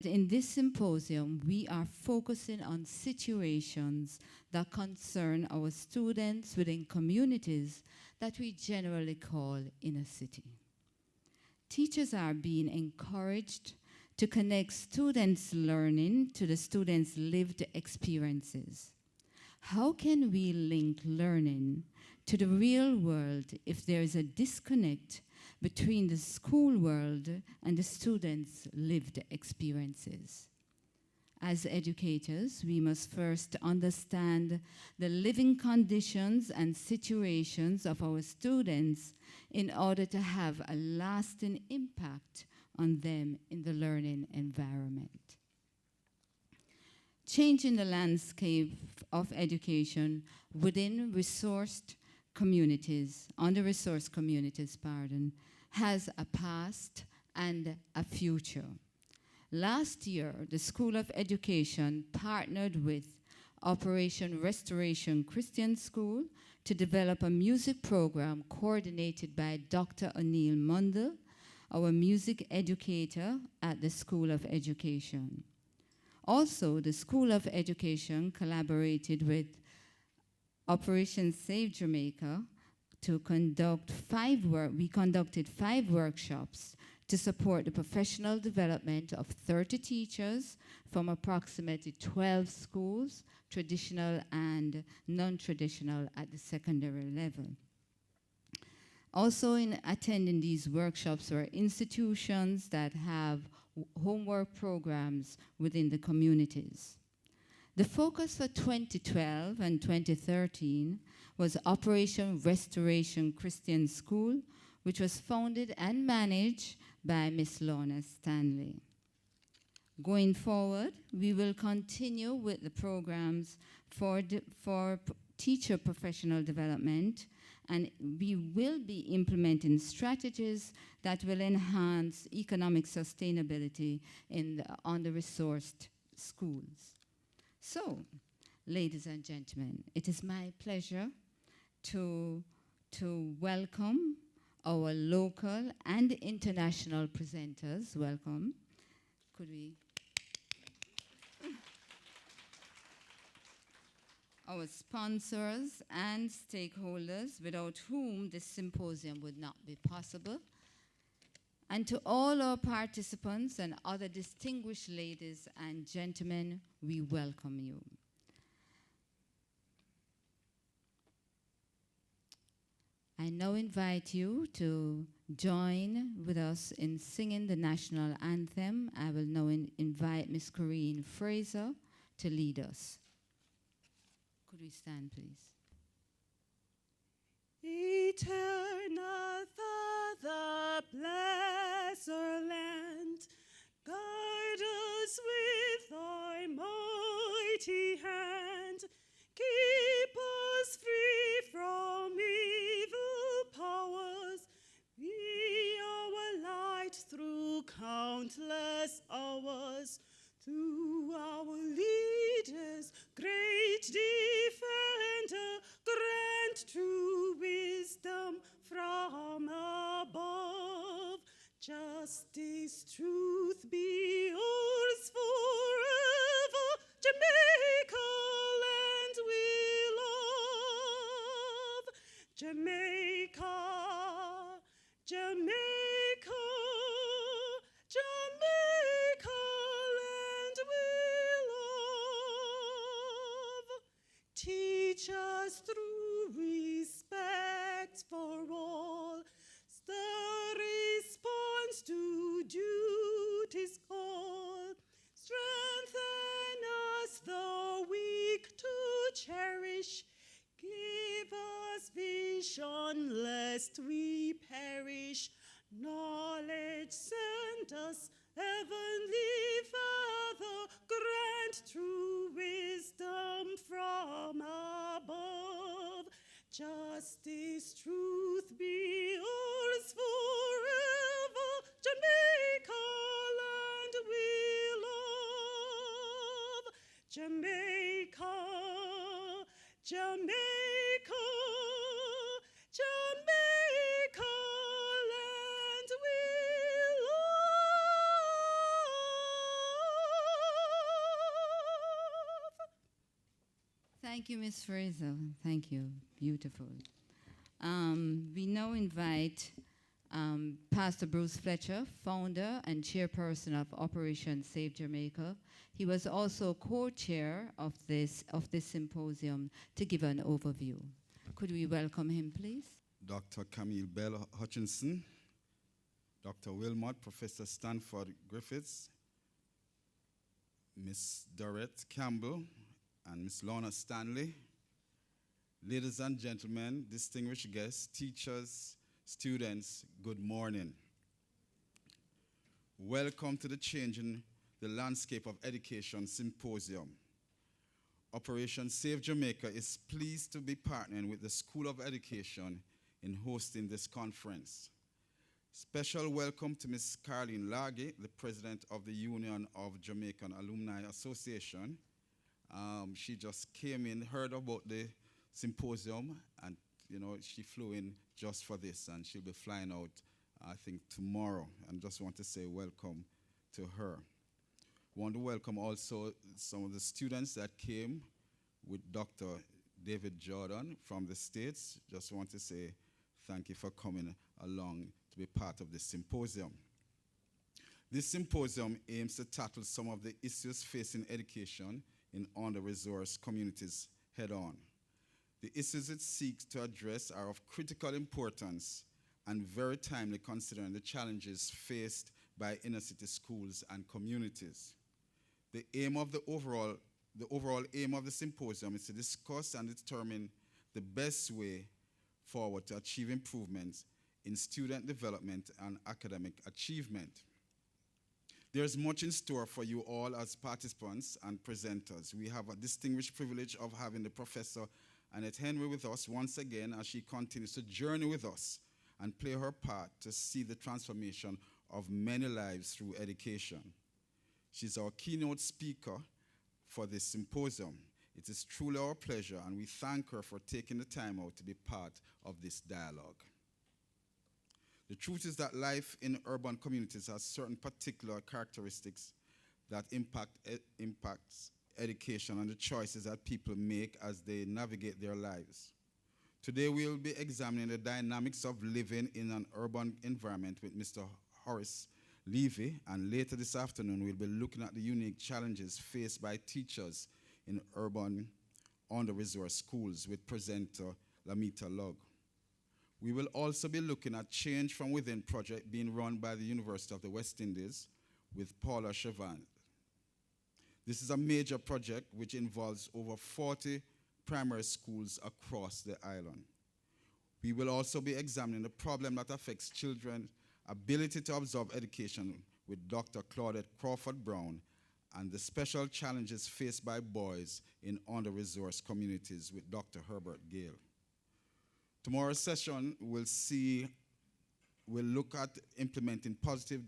In this symposium, we are focusing on situations that concern our students within communities that we generally call inner city. Teachers are being encouraged to connect students' learning to the students' lived experiences. How can we link learning to the real world if there is a disconnect between the school world and the students' lived experiences? As educators, we must first understand the living conditions and situations of our students in order to have a lasting impact on them in the learning environment. Changing the landscape of education within resourced communities, under-resourced communities, has a past and a future. Last year, the School of Education partnered with Operation Restoration Christian School to develop a music program coordinated by Dr. O'Neill Mundell, our music educator at the School of Education. Also, the School of Education collaborated with Operation Save Jamaica to conduct we conducted 5 workshops to support the professional development of 30 teachers from approximately 12 schools, traditional and non-traditional at the secondary level. Also in attending these workshops were institutions that have homework programs within the communities. The focus for 2012 and 2013 was Operation Restoration Christian School, which was founded and managed by Miss Lorna Stanley. Going forward, we will continue with the programs for teacher professional development, and we will be implementing strategies that will enhance economic sustainability in the under-resourced schools. So, ladies and gentlemen, it is my pleasure to welcome our local and international presenters. Welcome. Could we? Our sponsors and stakeholders, without whom this symposium would not be possible. And to all our participants and other distinguished ladies and gentlemen, we welcome you. I now invite you to join with us in singing the national anthem. I will now invite Ms. Corinne Fraser to lead us. Could we stand, please? Eternal Father, bless our land. Guide us with thy mighty hand. Keep us free from evil powers. Be our light through countless hours. To our leaders, great defender, grant true wisdom from above. Justice, truth be ours forever. Jamaica, land we love. Jamaica, Jamaica, Jamaica, land we love. Teach us through respect for all, the response to duty's call. Strengthen us, the weak to cherish. Give us vision, lest we perish. Knowledge send us, Heavenly Father. Grant true wisdom from above. Justice, truth be ours forever. Jamaica, land we love. Jamaica, Jamaica, Jamaica, land we love. Thank you, Ms. Fraser. Thank you. Beautiful. We now invite Pastor Bruce Fletcher, founder and chairperson of Operation Save Jamaica. He was also co-chair of this symposium to give an overview. Could we welcome him, please? Dr. Camille Bell Hutchinson, Dr. Wilmot, Professor Stanford Griffiths, Miss Dorette Campbell, and Miss Lorna Stanley. Ladies and gentlemen, distinguished guests, teachers, students, good morning. Welcome to the Changing the Landscape of Education Symposium. Operation Save Jamaica is pleased to be partnering with the School of Education in hosting this conference. Special welcome to Ms. Carleen Lage, the president of the Union of Jamaican Alumni Association. She just came in, heard about the symposium, and she flew in just for this, and she'll be flying out, I think, tomorrow. And just want to say welcome to her. Want to welcome also some of the students that came with Dr. David Jordan from the States. Just want to say thank you for coming along to be part of this symposium. This symposium aims to tackle some of the issues facing education in under-resourced communities head-on. The issues it seeks to address are of critical importance and very timely considering the challenges faced by inner-city schools and communities. The overall aim of the symposium is to discuss and determine the best way forward to achieve improvements in student development and academic achievement. There's much in store for you all as participants and presenters. We have a distinguished privilege of having the Professor Annette Henry with us once again as she continues to journey with us and play her part to see the transformation of many lives through education. She's our keynote speaker for this symposium. It is truly our pleasure, and we thank her for taking the time out to be part of this dialogue. The truth is that life in urban communities has certain particular characteristics that impacts education and the choices that people make as they navigate their lives. Today we'll be examining the dynamics of living in an urban environment with Mr. Horace Levy, and later this afternoon we'll be looking at the unique challenges faced by teachers in urban under-resourced schools with presenter Lamita Lugg. We will also be looking at Change from Within project being run by the University of the West Indies with Paula Chavan. This is a major project which involves over 40 primary schools across the island. We will also be examining the problem that affects children's ability to absorb education with Dr. Claudette Crawford Brown, and the special challenges faced by boys in under-resourced communities with Dr. Herbert Gale. Tomorrow's session will look at implementing positive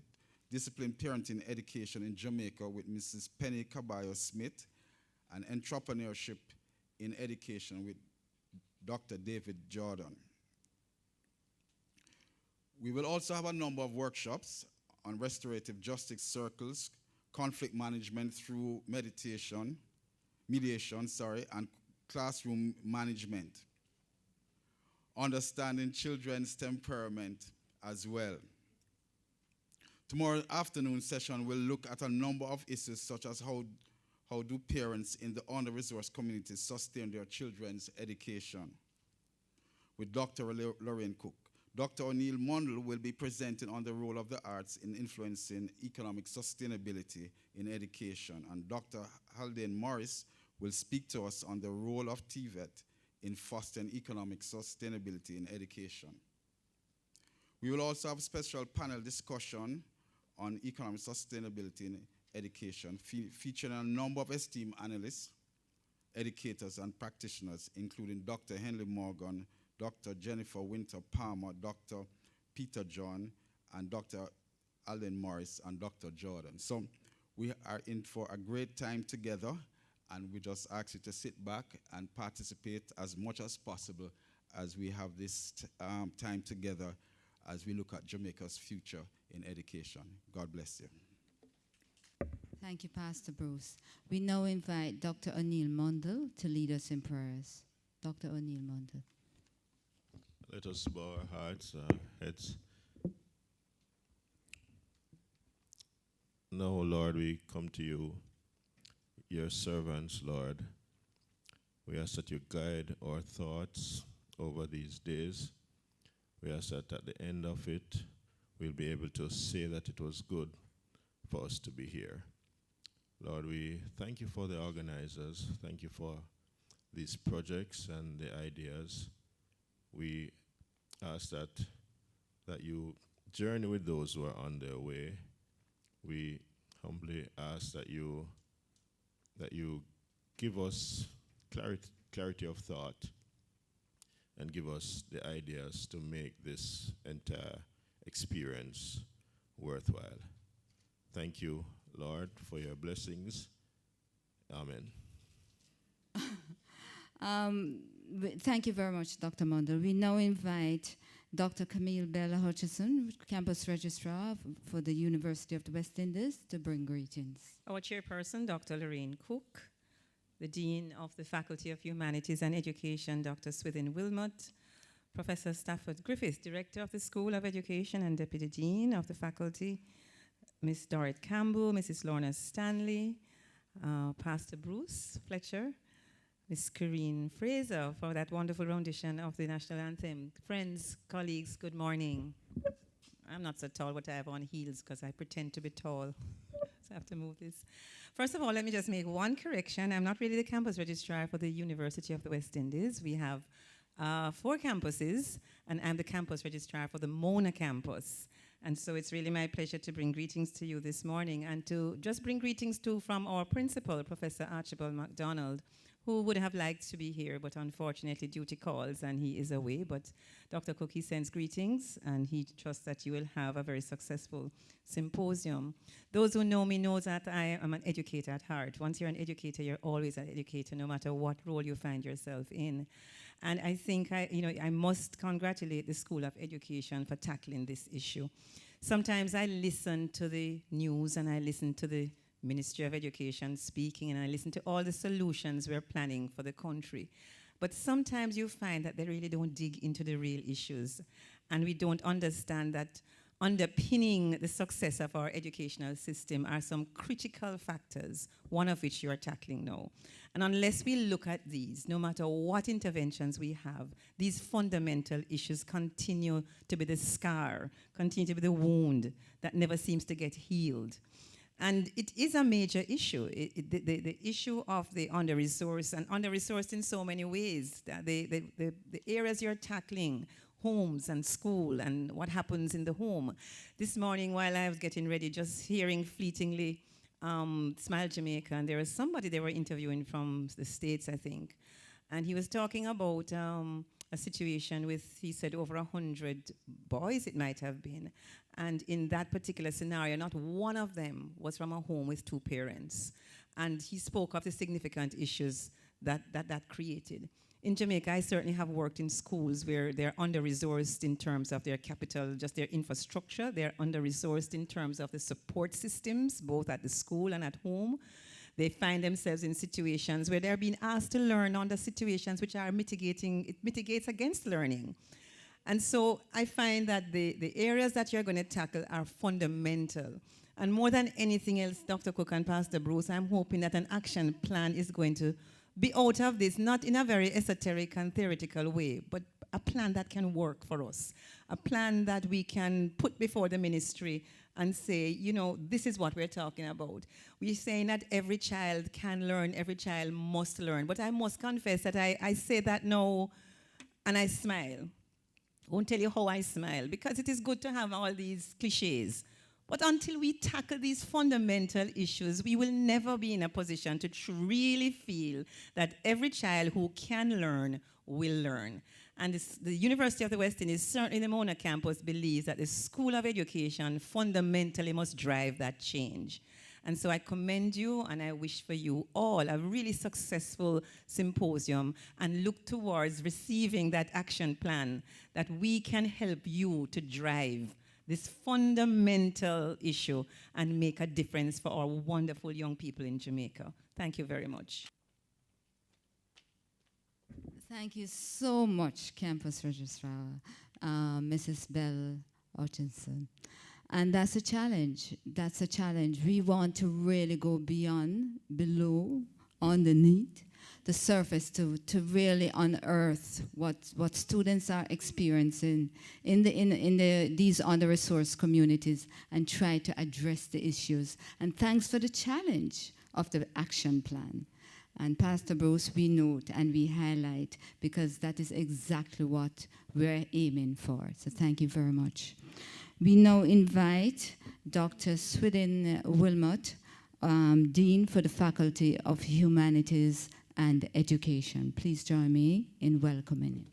disciplined parenting education in Jamaica with Mrs. Penny Caballo-Smith, and entrepreneurship in education with Dr. David Jordan. We will also have a number of workshops on restorative justice circles, conflict management through mediation, and classroom management. Understanding children's temperament as well. Tomorrow afternoon session will look at a number of issues such as how do parents in the under-resourced communities sustain their children's education with Dr. Lorraine Cook. Dr. O'Neill Mundell will be presenting on the role of the arts in influencing economic sustainability in education, and Dr. Haldane Morris will speak to us on the role of TVET in fostering economic sustainability in education. We will also have a special panel discussion on economic sustainability in education, featuring a number of esteemed analysts, educators, and practitioners, including Dr. Henley Morgan, Dr. Jennifer Winter Palmer, Dr. Peter John, and Dr. Alden Morris, and Dr. Jordan. So we are in for a great time together, and we just ask you to sit back and participate as much as possible as we have this time together as we look at Jamaica's future in education. God bless you. Thank you, Pastor Bruce. We now invite Dr. O'Neill Mundell to lead us in prayers. Dr. O'Neill Mundell. Let us bow our hearts, heads. Now, Lord, we come to you, your servants, Lord. We ask that you guide our thoughts over these days. We ask that at the end of it, we'll be able to say that it was good for us to be here. Lord, we thank you for the organizers. Thank you for these projects and the ideas. We ask that you journey with those who are on their way. We humbly ask that you give us clarity of thought and give us the ideas to make this entire experience worthwhile. Thank you, Lord, for your blessings. Amen. Thank you very much, Dr. Mundell. We now invite Dr. Camille Bella Hutchison, Campus Registrar for the University of the West Indies, to bring greetings. Our chairperson, Dr. Lorraine Cook, the Dean of the Faculty of Humanities and Education, Dr. Swithin Wilmot, Professor Stafford Griffith, Director of the School of Education and Deputy Dean of the Faculty, Ms. Dorrit Campbell, Mrs. Lorna Stanley, Pastor Bruce Fletcher, Ms. Corrine Fraser for that wonderful rendition of the national anthem. Friends, colleagues, good morning. I'm not so tall, but I have on heels because I pretend to be tall. So I have to move this. First of all, let me just make one correction. I'm not really the campus registrar for the University of the West Indies. We have 4 campuses, and I'm the campus registrar for the Mona campus. And so it's really my pleasure to bring greetings to you this morning and to just bring greetings too from our principal, Professor Archibald MacDonald, who would have liked to be here, but unfortunately duty calls and he is away. But Dr. Cook, he sends greetings and he trusts that you will have a very successful symposium. Those who know me know that I am an educator at heart. Once you're an educator, you're always an educator, no matter what role you find yourself in. And I think I must congratulate the School of Education for tackling this issue. Sometimes I listen to the news and I listen to the Ministry of Education speaking, and I listen to all the solutions we're planning for the country. But sometimes you find that they really don't dig into the real issues, and we don't understand that underpinning the success of our educational system are some critical factors, one of which you are tackling now. And unless we look at these, no matter what interventions we have, these fundamental issues continue to be the scar, continue to be the wound that never seems to get healed. And it is a major issue, the issue of the under-resourced, and under-resourced in so many ways. The areas you're tackling, homes and school and what happens in the home. This morning while I was getting ready, just hearing fleetingly Smile Jamaica, and there was somebody they were interviewing from the States, I think, and he was talking about a situation with, he said, over 100 boys it might have been. And in that particular scenario, not one of them was from a home with 2 parents. And he spoke of the significant issues that created. In Jamaica, I certainly have worked in schools where they're under-resourced in terms of their capital, just their infrastructure. They're under-resourced in terms of the support systems, both at the school and at home. They find themselves in situations where they're being asked to learn under situations which are it mitigates against learning. And so I find that the areas that you're going to tackle are fundamental. And more than anything else, Dr. Cook and Pastor Bruce, I'm hoping that an action plan is going to be out of this, not in a very esoteric and theoretical way, but a plan that can work for us, a plan that we can put before the ministry and say, this is what we're talking about. We're saying that every child can learn, every child must learn. But I must confess that I say that now and I smile. I won't tell you how I smile, because it is good to have all these cliches. But until we tackle these fundamental issues, we will never be in a position to really feel that every child who can learn will learn. And the University of the West Indies, certainly the Mona campus, believes that the School of Education fundamentally must drive that change. And so I commend you, and I wish for you all a really successful symposium, and look towards receiving that action plan that we can help you to drive this fundamental issue and make a difference for our wonderful young people in Jamaica. Thank you very much. Thank you so much, Campus Registrar, Mrs. Bell Hutchinson. And that's a challenge. That's a challenge. We want to really go beyond, below, underneath the surface to really unearth what students are experiencing in these under-resourced communities and try to address the issues. And thanks for the challenge of the action plan. And Pastor Bruce, we note and we highlight because that is exactly what we're aiming for. So thank you very much. We now invite Dr. Swithin Wilmot, Dean for the Faculty of Humanities and Education. Please join me in welcoming him.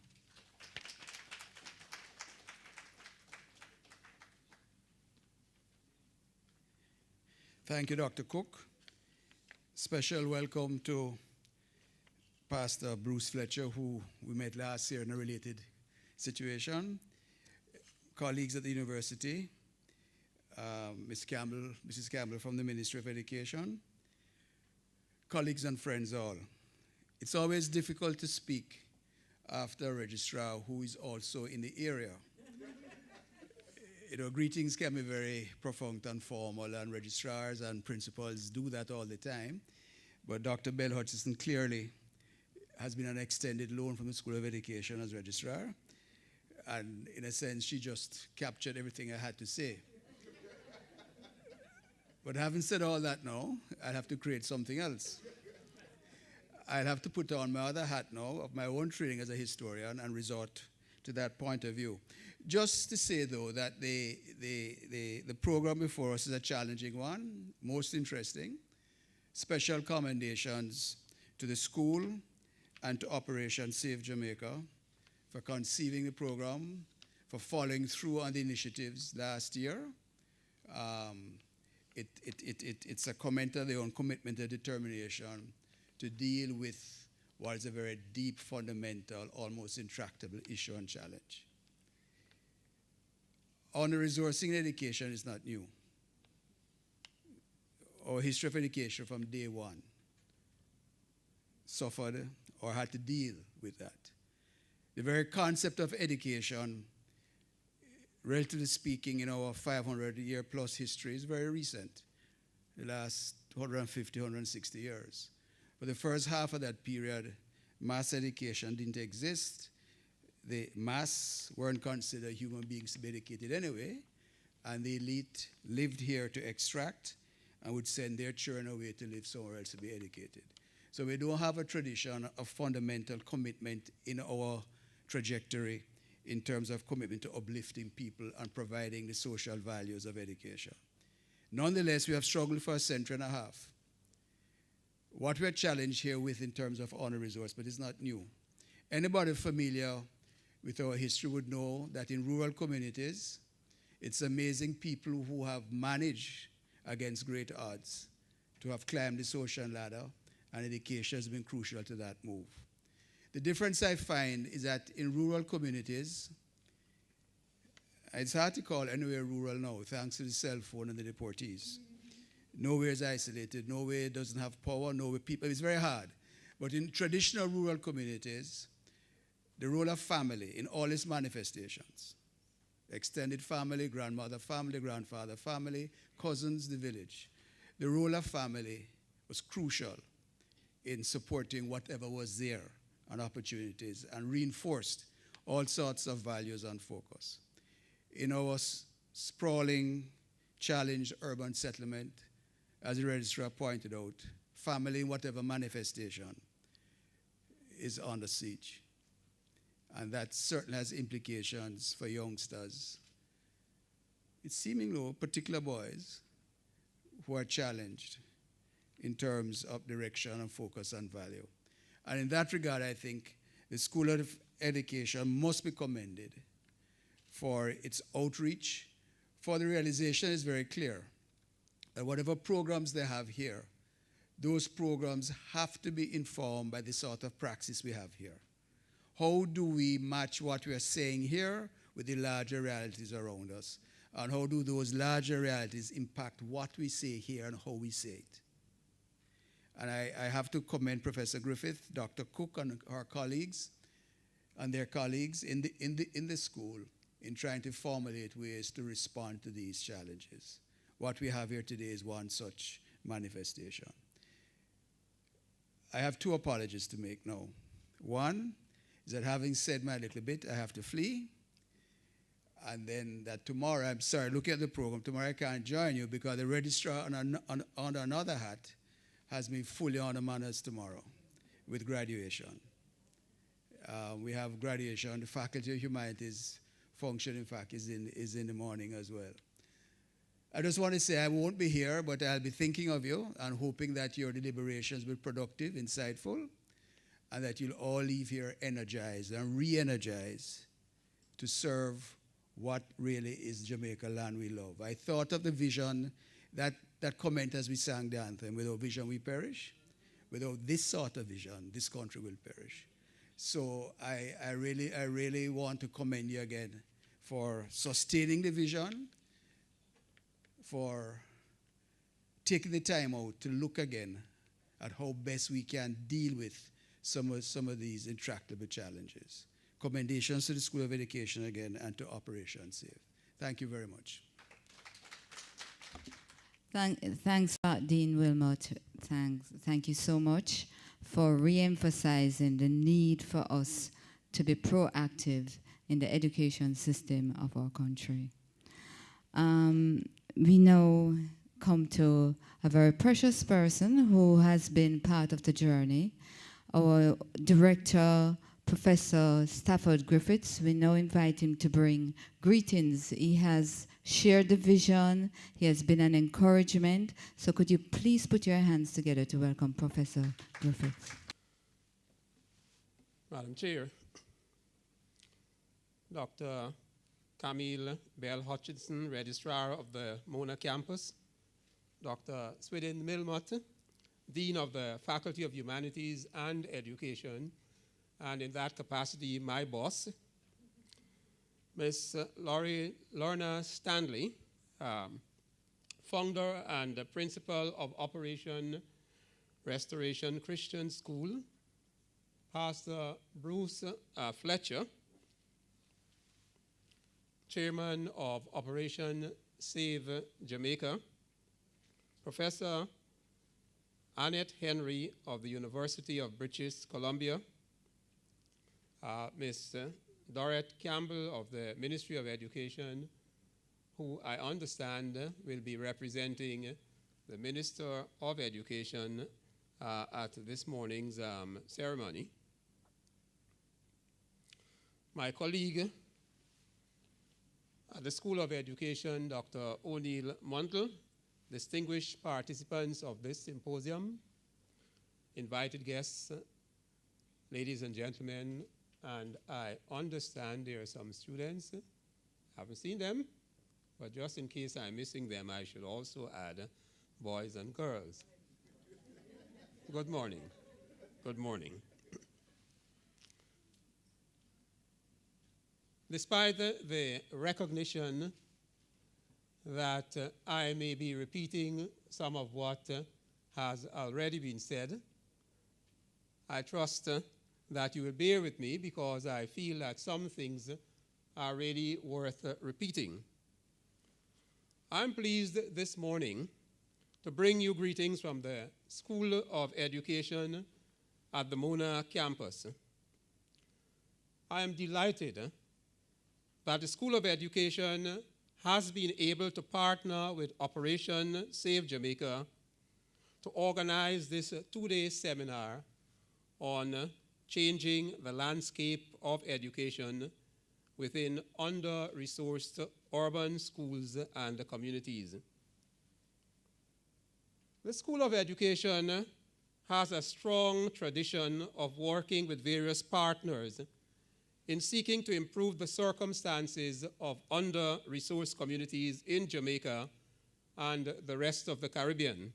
Thank you, Dr. Cook. Special welcome to Pastor Bruce Fletcher, who we met last year in a related situation. Colleagues at the university, Mrs. Campbell from the Ministry of Education, colleagues and friends all. It's always difficult to speak after a registrar who is also in the area. Greetings can be very profound and formal, and registrars and principals do that all the time. But Dr. Bell Hutchinson clearly has been an extended loan from the School of Education as registrar. And in a sense, she just captured everything I had to say. But having said all that now, I'll have to create something else. I'll have to put on my other hat now of my own training as a historian and resort to that point of view. Just to say, though, that the program before us is a challenging one, most interesting. Special commendations to the school and to Operation Save Jamaica for conceiving the program, for following through on the initiatives last year. It's a comment of their own commitment and determination to deal with what is a very deep, fundamental, almost intractable issue and challenge. Under-resourcing in education is not new. Our history of education from day one suffered or had to deal with that. The very concept of education, relatively speaking, in our 500-year plus history is very recent, the last 150, 160 years. For the first half of that period, mass education didn't exist. The mass weren't considered human beings to be educated anyway, and the elite lived here to extract and would send their children away to live somewhere else to be educated. So we don't have a tradition of fundamental commitment in our trajectory in terms of commitment to uplifting people and providing the social values of education. Nonetheless, we have struggled for a century and a half. What we're challenged here with in terms of honor resource, but it's not new. Anybody familiar with our history would know that in rural communities, it's amazing people who have managed against great odds to have climbed the social ladder, and education has been crucial to that move. The difference I find is that in rural communities, it's hard to call anywhere rural now, thanks to the cell phone and the deportees. Nowhere is isolated, nowhere doesn't have power, nowhere people, it's very hard. But in traditional rural communities, the role of family in all its manifestations, extended family, grandmother family, grandfather family, cousins, the village. The role of family was crucial in supporting whatever was there and opportunities and reinforced all sorts of values and focus. In our sprawling, challenged urban settlement, as the registrar pointed out, family in whatever manifestation is under siege. And that certainly has implications for youngsters. It's seemingly particular boys who are challenged in terms of direction and focus and value. And in that regard, I think the School of Education must be commended for its outreach, for the realization is very clear that whatever programs they have here, those programs have to be informed by the sort of praxis we have here. How do we match what we are saying here with the larger realities around us? And how do those larger realities impact what we say here and how we say it? And I have to commend Professor Griffith, Dr. Cook, and her colleagues, and their colleagues in the school in trying to formulate ways to respond to these challenges. What we have here today is one such manifestation. I have two apologies to make now. One is that having said my little bit, I have to flee. And then that tomorrow, I'm sorry, looking at the program, tomorrow I can't join you because the registrar on another hat has me fully on the manners tomorrow with graduation. We have graduation. The Faculty of Humanities function, in fact, is in the morning as well. I just want to say I won't be here, but I'll be thinking of you and hoping that your deliberations will be productive, insightful, and that you'll all leave here energized and re-energized to serve what really is Jamaica land we love. I thought of the vision, that comment as we sang the anthem, without vision we perish. Without this sort of vision, this country will perish. So I really want to commend you again for sustaining the vision, for taking the time out to look again at how best we can deal with some of these intractable challenges. Commendations to the School of Education again and to Operation SAVE. Thank you very much. Thanks, Dean Wilmot. Thank you so much for re-emphasizing the need for us to be proactive in the education system of our country. We now come to a very precious person who has been part of the journey, our director, Professor Stafford Griffiths. We now invite him to bring greetings. He has shared the vision. He has been an encouragement. So could you please put your hands together to welcome Professor Griffiths. Madam Chair, Dr. Camille Bell Hutchinson, Registrar of the Mona Campus, Dr. Swithin Wilmot, Dean of the Faculty of Humanities and Education, and in that capacity, my boss, Ms. Lorna Stanley, founder and principal of Operation Restoration Christian School, Pastor Bruce Fletcher, chairman of Operation Save Jamaica, Professor Annette Henry of the University of British Columbia, Ms. Dorette Campbell of the Ministry of Education, who I understand will be representing the Minister of Education at this morning's ceremony. My colleague at the School of Education, Dr. O'Neill Montle, distinguished participants of this symposium, invited guests, ladies and gentlemen, and I understand there are some students, haven't seen them, but just in case I'm missing them, I should also add boys and girls. Good morning. Good morning. Despite the recognition that I may be repeating some of what has already been said, I trust that you will bear with me because I feel that some things are really worth repeating. I'm pleased this morning to bring you greetings from the School of Education at the Mona campus. I am delighted that the School of Education has been able to partner with Operation Save Jamaica to organize this two-day seminar on changing the landscape of education within under-resourced urban schools and communities. The School of Education has a strong tradition of working with various partners in seeking to improve the circumstances of under-resourced communities in Jamaica and the rest of the Caribbean.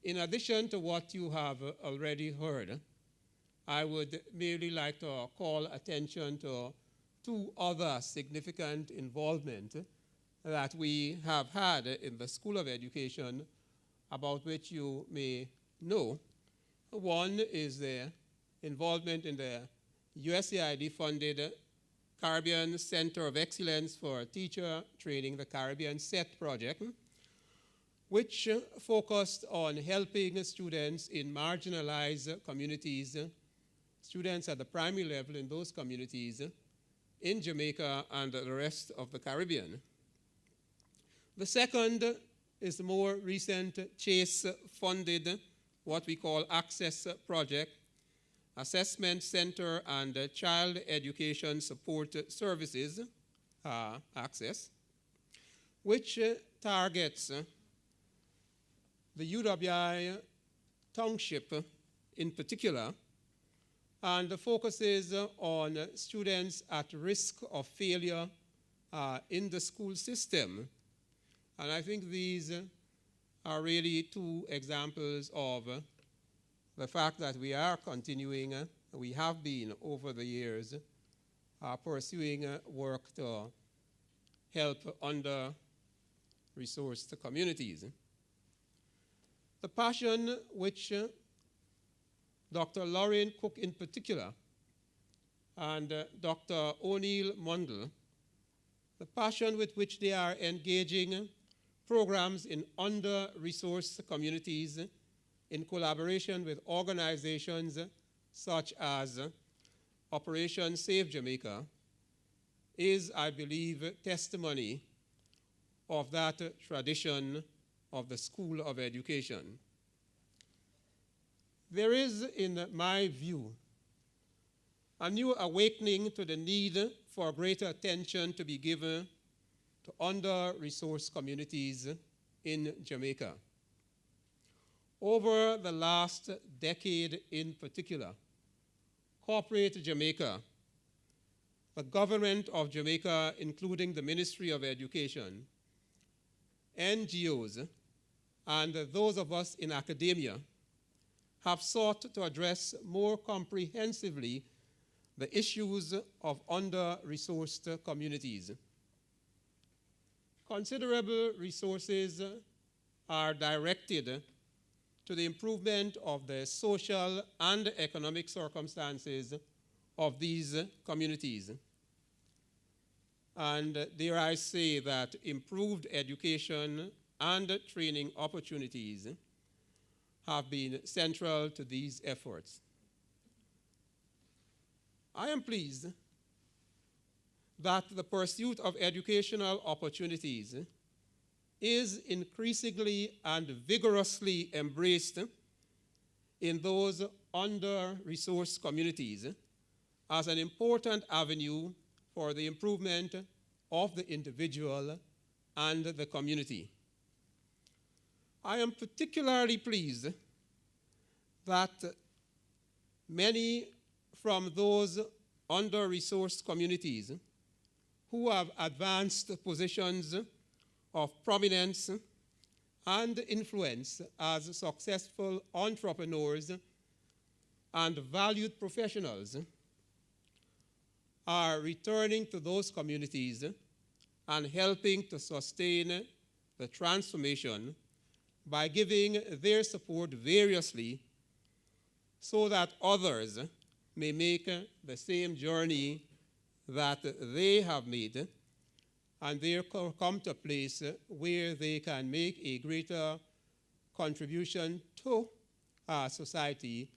In addition to what you have already heard, I would merely like to call attention to two other significant involvement that we have had in the School of Education, about which you may know. One is the involvement in the USAID-funded Caribbean Center of Excellence for Teacher Training, the Caribbean SET project, which focused on helping students in marginalized communities, students at the primary level in those communities in Jamaica and the rest of the Caribbean. The second is the more recent Chase-funded, what we call Access Project, Assessment Center and Child Education Support Services, Access, which targets the UWI township in particular, and focuses on students at risk of failure in the school system. And I think these are really two examples of the fact that we are continuing, we have been over the years, pursuing work to help under-resourced communities. The passion which Dr. Lorraine Cook in particular and Dr. O'Neill Mundell, the passion with which they are engaging programs in under-resourced communities in collaboration with organizations such as Operation Save Jamaica is, I believe, testimony of that tradition of the School of Education. There is, in my view, a new awakening to the need for greater attention to be given to under-resourced communities in Jamaica. Over the last decade in particular, corporate Jamaica, the government of Jamaica, including the Ministry of Education, NGOs, and those of us in academia have sought to address more comprehensively the issues of under-resourced communities. Considerable resources are directed to the improvement of the social and economic circumstances of these communities. And dare I say that improved education and training opportunities have been central to these efforts. I am pleased that the pursuit of educational opportunities is increasingly and vigorously embraced in those under-resourced communities as an important avenue for the improvement of the individual and the community. I am particularly pleased that many from those under-resourced communities who have advanced positions of prominence and influence as successful entrepreneurs and valued professionals are returning to those communities and helping to sustain the transformation by giving their support variously so that others may make the same journey that they have made and they come to a place where they can make a greater contribution to our society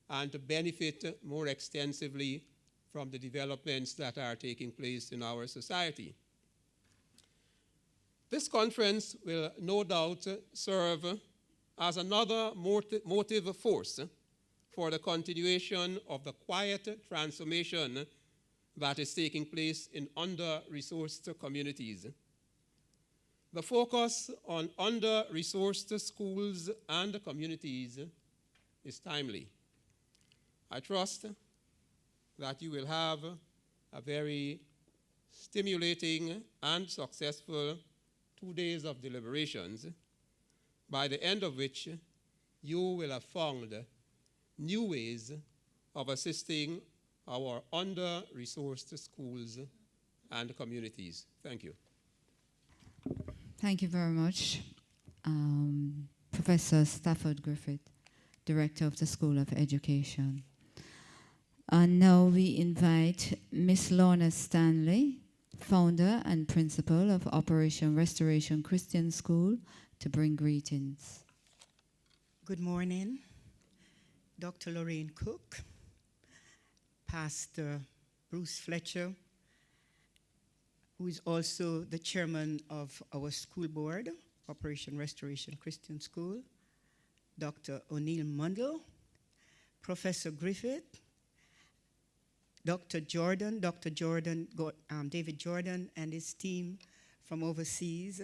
and to benefit more extensively from the developments that are taking place in our society. This conference will no doubt serve as another motive force for the continuation of the quiet transformation that is taking place in under-resourced communities. The focus on under-resourced schools and communities is timely. I trust that you will have a very stimulating and successful 2 days of deliberations, by the end of which you will have found new ways of assisting our under-resourced schools and communities. Thank you. Thank you very much, Professor Stafford Griffith, Director of the School of Education. And now we invite Miss Lorna Stanley, founder and principal of Operation Restoration Christian School, to bring greetings. Good morning, Dr. Lorraine Cook, Pastor Bruce Fletcher, who is also the chairman of our school board, Operation Restoration Christian School, Dr. O'Neill Mundell, Professor Griffith, David Jordan and his team from overseas,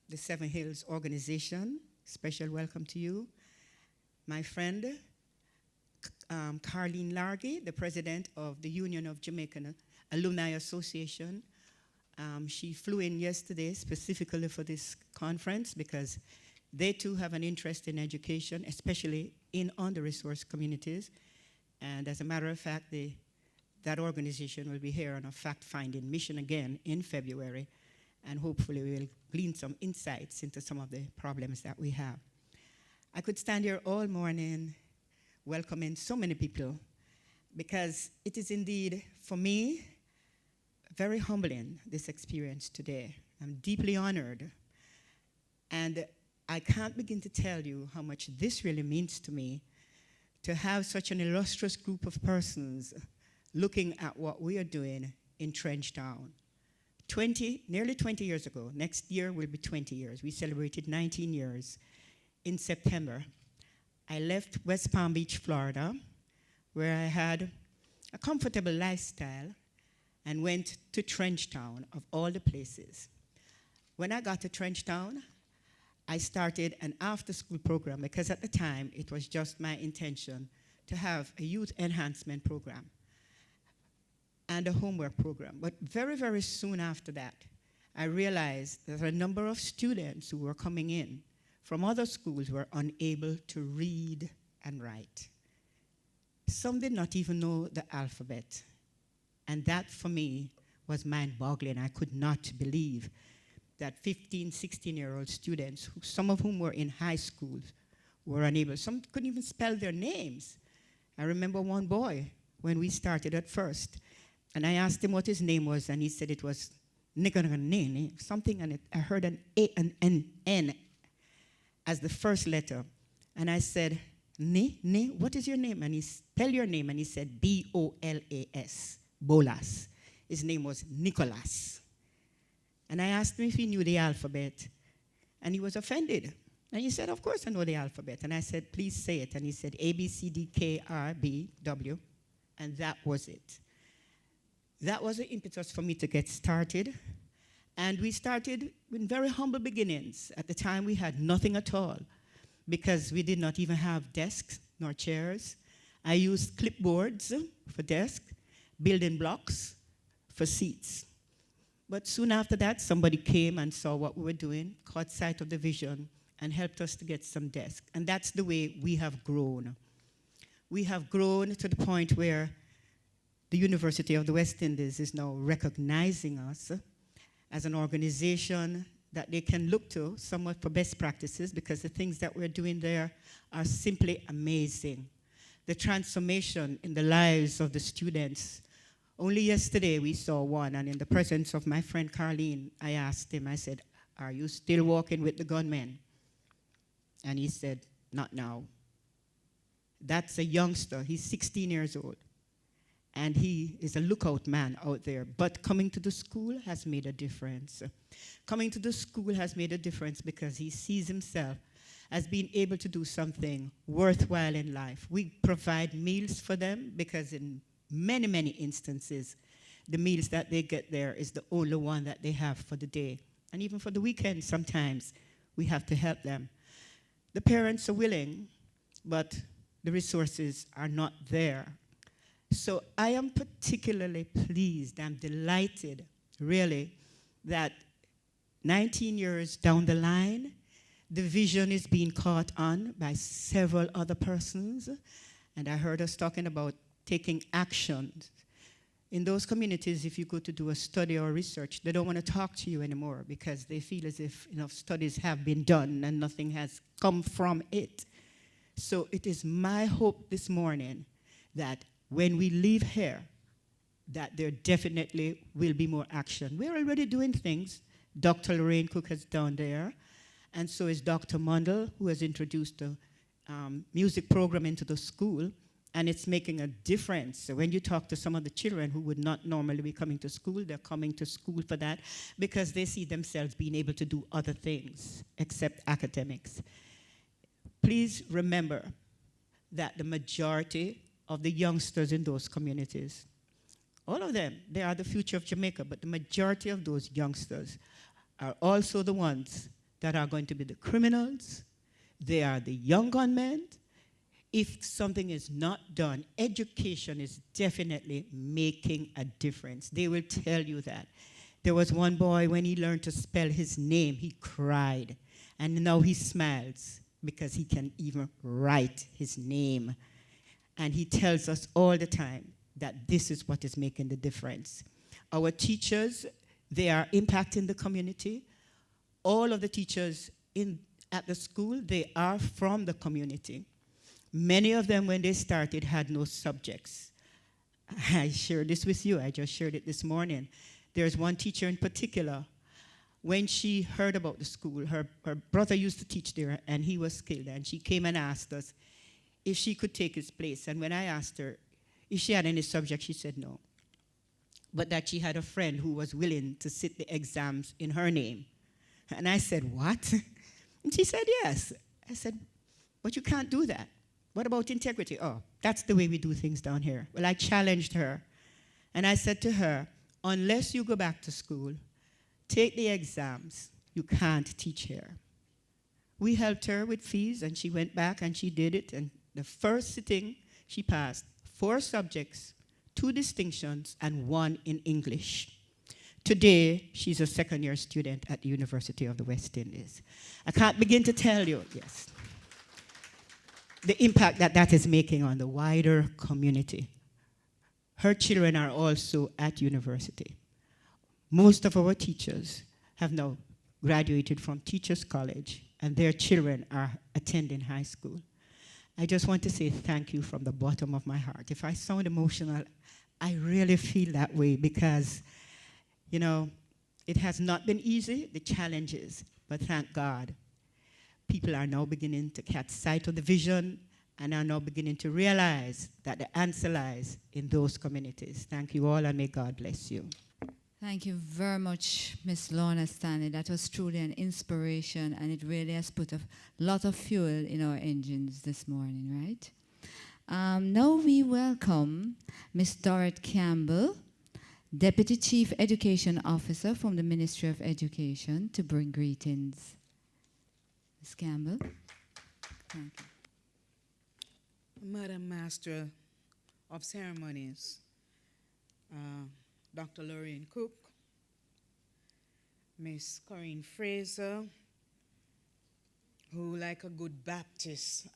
the Seven Hills Organization. Special welcome to you. My friend, Carleen Largy, the president of the Union of Jamaican Alumni Association. She flew in yesterday specifically for this conference because they too have an interest in education, especially in under-resourced communities. And as a matter of fact, that organization will be here on a fact-finding mission again in February, and hopefully we'll glean some insights into some of the problems that we have. I could stand here all morning welcoming so many people because it is indeed, for me, very humbling, this experience today. I'm deeply honored, and I can't begin to tell you how much this really means to me to have such an illustrious group of persons looking at what we are doing in Trenchtown. Nearly 20 years ago, next year will be 20 years. We celebrated 19 years in September. I left West Palm Beach, Florida, where I had a comfortable lifestyle, and went to Trenchtown, of all the places. When I got to Trenchtown, I started an after-school program because at the time it was just my intention to have a youth enhancement program and a homework program. But very, very soon after that, I realized that a number of students who were coming in from other schools were unable to read and write. Some did not even know the alphabet. And that, for me, was mind-boggling. I could not believe that 15, 16-year-old students, some of whom were in high schools, were unable. Some couldn't even spell their names. I remember one boy, when we started at first, and I asked him what his name was, and he said it was something, and I heard an A and an N as the first letter. And I said, what is your name? And he spelled your name, and he said B-O-L-A-S, Bolas. His name was Nicholas. And I asked him if he knew the alphabet, and he was offended. And he said, of course I know the alphabet. And I said, please say it. And he said, A, B, C, D, K, R, B, W. And that was it. That was the impetus for me to get started. And we started with very humble beginnings. At the time, we had nothing at all because we did not even have desks nor chairs. I used clipboards for desks, building blocks for seats. But soon after that, somebody came and saw what we were doing, caught sight of the vision, and helped us to get some desks. And that's the way we have grown. We have grown to the point where the University of the West Indies is now recognizing us as an organization that they can look to somewhat for best practices, because the things that we're doing there are simply amazing. The transformation in the lives of the students. Only yesterday we saw one, and in the presence of my friend Carleen, I asked him, I said, are you still walking with the gunmen? And he said, not now. That's a youngster. He's 16 years old. And he is a lookout man out there. But coming to the school has made a difference. Coming to the school has made a difference because he sees himself as being able to do something worthwhile in life. We provide meals for them because in many, many instances, the meals that they get there is the only one that they have for the day. And even for the weekend, sometimes we have to help them. The parents are willing, but the resources are not there. So I am particularly pleased, I'm delighted, really, that 19 years down the line, the vision is being caught on by several other persons. And I heard us talking about taking action In those communities, if you go to do a study or research, they don't want to talk to you anymore because they feel as if enough studies have been done and nothing has come from it. So it is my hope this morning that when we leave here, that there definitely will be more action. We're already doing things. Dr. Lorraine Cook is down there, and so is Dr. Mundell, who has introduced the music program into the school, and it's making a difference. So when you talk to some of the children who would not normally be coming to school, they're coming to school for that because they see themselves being able to do other things except academics. Please remember that the majority of the youngsters in those communities, all of them, they are the future of Jamaica, but the majority of those youngsters are also the ones that are going to be the criminals. They are the young gunmen. If something is not done, education is definitely making a difference. They will tell you that. There was one boy, when he learned to spell his name, he cried. And now he smiles because he can even write his name. And he tells us all the time that this is what is making the difference. Our teachers, they are impacting the community. All of the teachers at the school, they are from the community. Many of them, when they started, had no subjects. I shared this with you. I just shared it this morning. There's one teacher in particular. When she heard about the school, her brother used to teach there, and he was killed. And she came and asked us if she could take his place. And when I asked her if she had any subject, she said no. But that she had a friend who was willing to sit the exams in her name. And I said, what? And she said, yes. I said, but you can't do that. What about integrity? Oh, that's the way we do things down here. Well, I challenged her. And I said to her, unless you go back to school, take the exams, you can't teach here. We helped her with fees, and she went back and she did it. And the first sitting, she passed 4 subjects, 2 distinctions, and 1 in English. Today, she's a second-year student at the University of the West Indies. I can't begin to tell you, yes, the impact that that is making on the wider community. Her children are also at university. Most of our teachers have now graduated from Teachers College, and their children are attending high school. I just want to say thank you from the bottom of my heart. If I sound emotional, I really feel that way because, you know, it has not been easy, the challenges, but thank God. People are now beginning to catch sight of the vision and are now beginning to realize that the answer lies in those communities. Thank you all, and may God bless you. Thank you very much, Ms. Lorna Stanley. That was truly an inspiration, and it really has put a lot of fuel in our engines this morning, right? Now we welcome Ms. Dorrit Campbell, Deputy Chief Education Officer from the Ministry of Education, to bring greetings. Ms. Campbell. Thank you. Madam Master of Ceremonies, Dr. Lorraine Cook, Miss Corinne Fraser, who, like a good Baptist,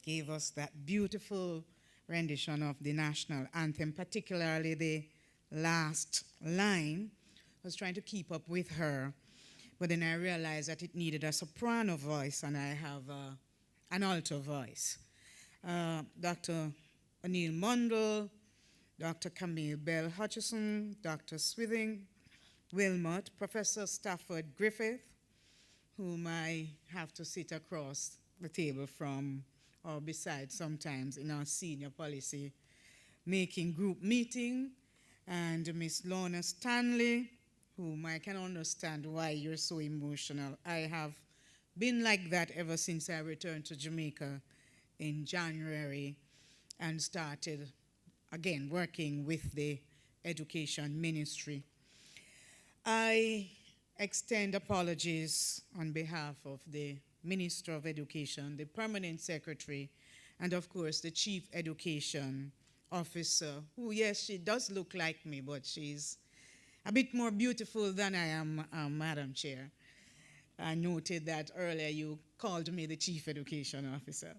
gave us that beautiful rendition of the national anthem, particularly the last line. I was trying to keep up with her, but then I realized that it needed a soprano voice, and I have an alto voice. Dr. O'Neill Mundell, Dr. Camille Bell Hutchison, Dr. Swithing Wilmot, Professor Stafford Griffith, whom I have to sit across the table from or beside sometimes in our senior policy making group meeting, and Miss Lorna Stanley, whom I can understand why you're so emotional. I have been like that ever since I returned to Jamaica in January and started again working with the education ministry. I extend apologies on behalf of the Minister of Education, the Permanent Secretary, and of course the Chief Education Officer, who, yes, she does look like me, but she's a bit more beautiful than I am, Madam Chair. I noted that earlier you called me the Chief Education Officer.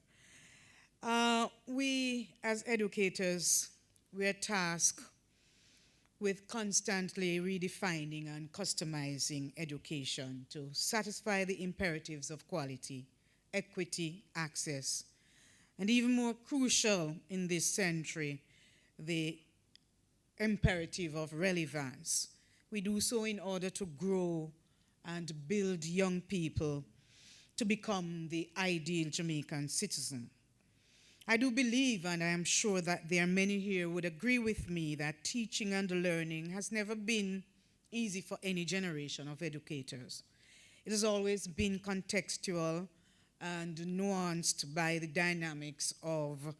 We, as educators, we are tasked with constantly redefining and customizing education to satisfy the imperatives of quality, equity, access, and even more crucial in this century, the imperative of relevance. We do so in order to grow and build young people to become the ideal Jamaican citizen. I do believe, and I am sure that there are many here who would agree with me, that teaching and learning has never been easy for any generation of educators. It has always been contextual and nuanced by the dynamics of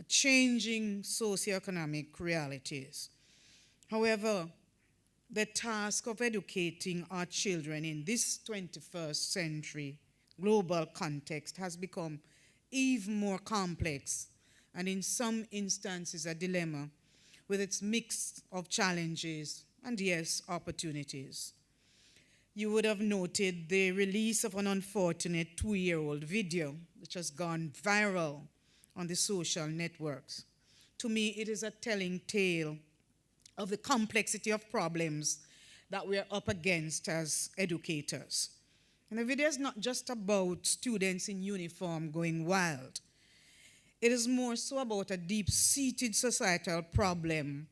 changing socioeconomic realities. However, the task of educating our children in this 21st century global context has become even more complex, and in some instances a dilemma, with its mix of challenges and, yes, opportunities. You would have noted the release of an unfortunate 2-year-old video which has gone viral on the social networks. To me, it is a telling tale of the complexity of problems that we are up against as educators. And the video is not just about students in uniform going wild. It is more so about a deep-seated societal problem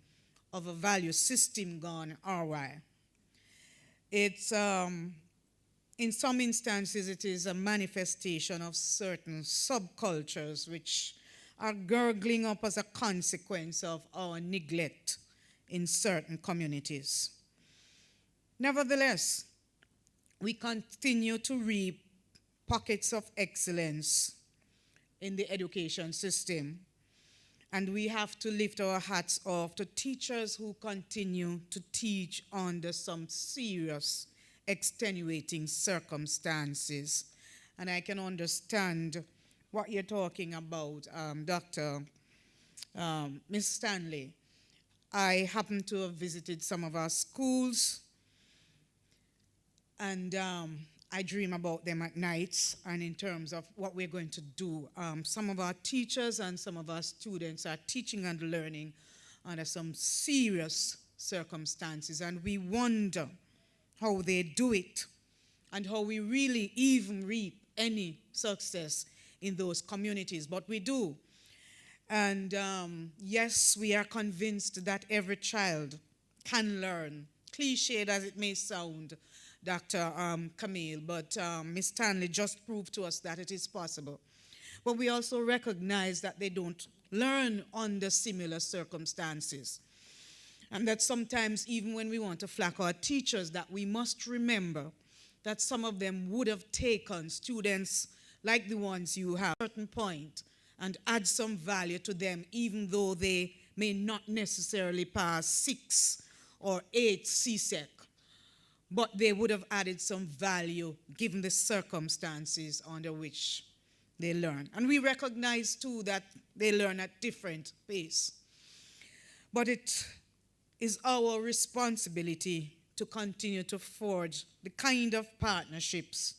of a value system gone awry. It's, in some instances, it is a manifestation of certain subcultures which are gurgling up as a consequence of our neglect in certain communities. Nevertheless, we continue to reap pockets of excellence in the education system, and we have to lift our hats off to teachers who continue to teach under some serious extenuating circumstances. And I can understand what you're talking about, Dr. Ms. Stanley. I happen to have visited some of our schools, and I dream about them at nights, and in terms of what we're going to do. Some of our teachers and some of our students are teaching and learning under some serious circumstances, and we wonder how they do it and how we really even reap any success in those communities, but we do. And yes, we are convinced that every child can learn, cliched as it may sound, Dr. Camille, but Ms. Stanley just proved to us that it is possible. But we also recognize that they don't learn under similar circumstances. And that sometimes, even when we want to flack our teachers, that we must remember that some of them would have taken students like the ones you have at a certain point and add some value to them, even though they may not necessarily pass 6 or 8 CSEC. But they would have added some value given the circumstances under which they learn. And we recognize too that they learn at different pace. But it is our responsibility to continue to forge the kind of partnerships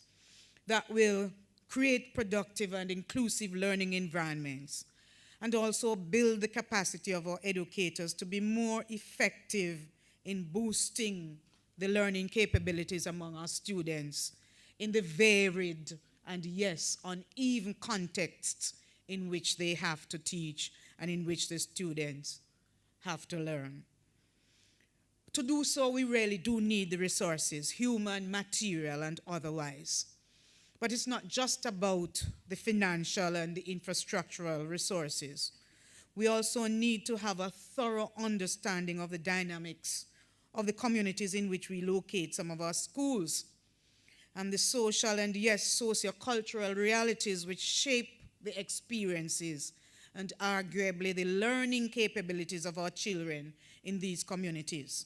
that will create productive and inclusive learning environments, and also build the capacity of our educators to be more effective in boosting the learning capabilities among our students in the varied and, yes, uneven contexts in which they have to teach and in which the students have to learn. To do so, we really do need the resources, human, material, and otherwise. But it's not just about the financial and the infrastructural resources. We also need to have a thorough understanding of the dynamics of the communities in which we locate some of our schools, and the social and, yes, socio-cultural realities which shape the experiences and arguably the learning capabilities of our children in these communities.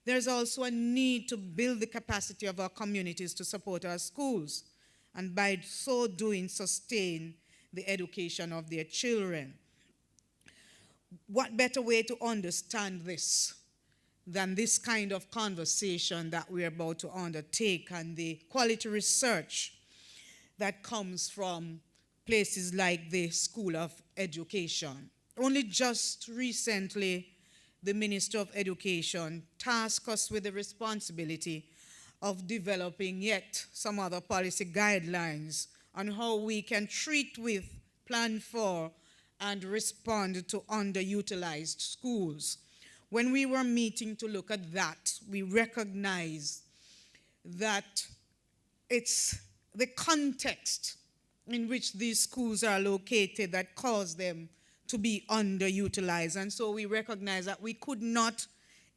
There's also a need to build the capacity of our communities to support our schools, and by so doing, sustain the education of their children. What better way to understand this than this kind of conversation that we're about to undertake, and the quality research that comes from places like the School of Education. Only just recently, the Minister of Education tasked us with the responsibility of developing yet some other policy guidelines on how we can treat with, plan for, and respond to underutilized schools. When we were meeting to look at that, we recognized that it's the context in which these schools are located that cause them to be underutilized. And so we recognize that we could not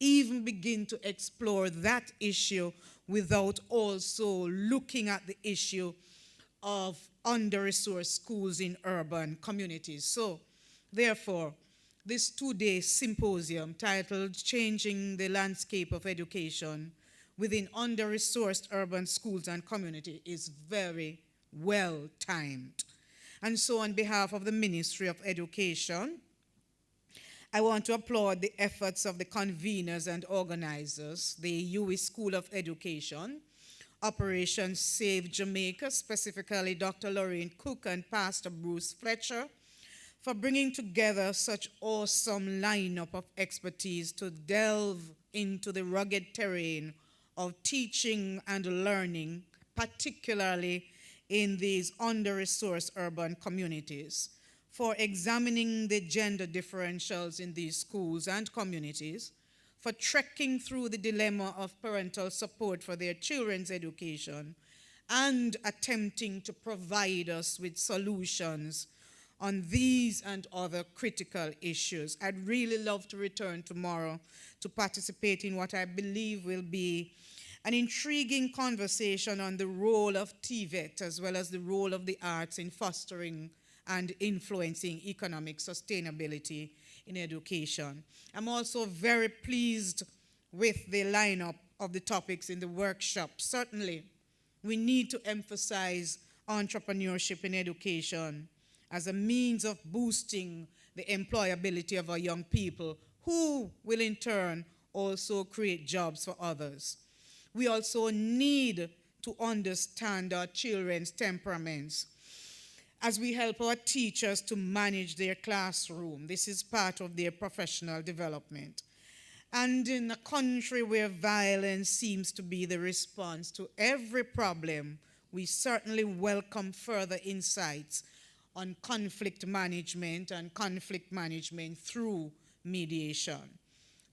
even begin to explore that issue without also looking at the issue of under-resourced schools in urban communities. So, therefore, this two-day symposium titled Changing the Landscape of Education Within Under-Resourced Urban Schools and Community is very well timed. And so on behalf of the Ministry of Education, I want to applaud the efforts of the conveners and organizers, the UWI School of Education, Operation Save Jamaica, specifically Dr. Lorraine Cook and Pastor Bruce Fletcher, for bringing together such awesome lineup of expertise to delve into the rugged terrain of teaching and learning, particularly in these under-resourced urban communities, for examining the gender differentials in these schools and communities, for trekking through the dilemma of parental support for their children's education, and attempting to provide us with solutions on these and other critical issues. I'd really love to return tomorrow to participate in what I believe will be an intriguing conversation on the role of TVET as well as the role of the arts in fostering and influencing economic sustainability in education. I'm also very pleased with the lineup of the topics in the workshop. Certainly, we need to emphasize entrepreneurship in education as a means of boosting the employability of our young people, who will in turn also create jobs for others. We also need to understand our children's temperaments as we help our teachers to manage their classroom. This is part of their professional development. And in a country where violence seems to be the response to every problem, we certainly welcome further insights on conflict management and conflict management through mediation.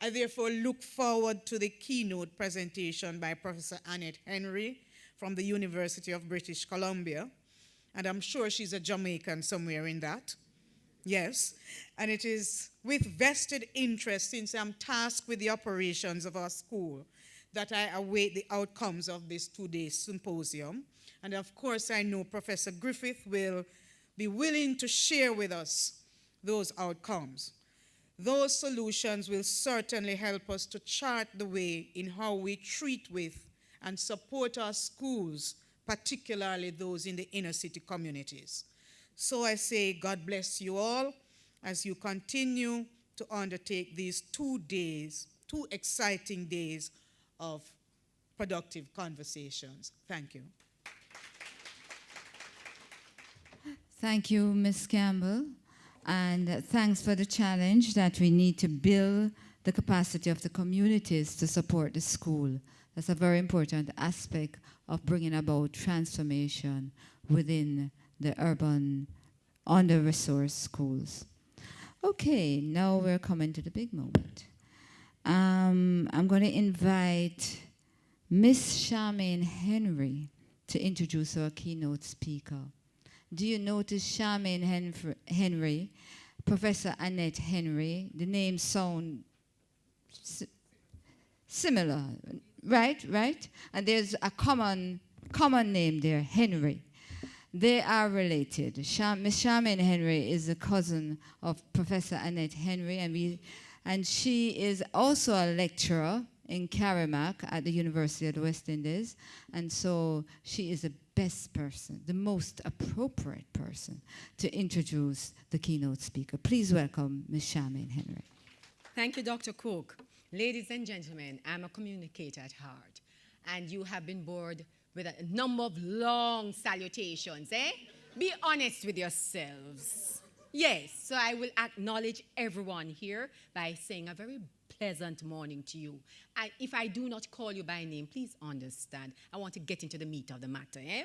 I therefore look forward to the keynote presentation by Professor Annette Henry from the University of British Columbia, and I'm sure she's a Jamaican somewhere in that. Yes, and it is with vested interest, since I'm tasked with the operations of our school, that I await the outcomes of this two-day symposium. And of course, I know Professor Griffith will be willing to share with us those outcomes. Those solutions will certainly help us to chart the way in how we treat with and support our schools, particularly those in the inner city communities. So I say, God bless you all as you continue to undertake these 2 days, 2 exciting days of productive conversations. Thank you. Thank you, Ms. Campbell. And thanks for the challenge that we need to build the capacity of the communities to support the school. That's a very important aspect of bringing about transformation within the urban, under-resourced schools. Okay, now we're coming to the big moment. I'm going to invite Miss Charmaine Henry to introduce our keynote speaker. Do you notice Charmaine Henry, Professor Annette Henry? The names sound similar, right? And there's a common name there, Henry. They are related. Miss Charmaine Henry is a cousin of Professor Annette Henry, and she is also a lecturer in Karamak at the University of the West Indies, and so she is the best person, the most appropriate person to introduce the keynote speaker. Please welcome Ms. Charmaine Henry. Thank you, Dr. Cook. Ladies and gentlemen, I'm a communicator at heart, and you have been bored with a number of long salutations, eh? Be honest with yourselves. Yes, so I will acknowledge everyone here by saying a very pleasant morning to you. And if I do not call you by name, please understand. I want to get into the meat of the matter, eh?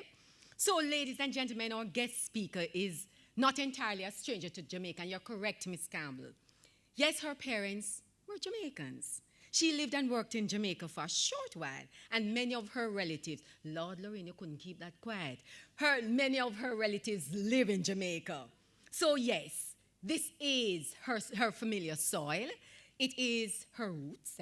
So, ladies and gentlemen, our guest speaker is not entirely a stranger to Jamaica, and you're correct, Miss Campbell. Yes, her parents were Jamaicans. She lived and worked in Jamaica for a short while, and many of her relatives, Lord Lorraine, you couldn't keep that quiet. Many of her relatives live in Jamaica. So yes, this is her familiar soil. It is her roots,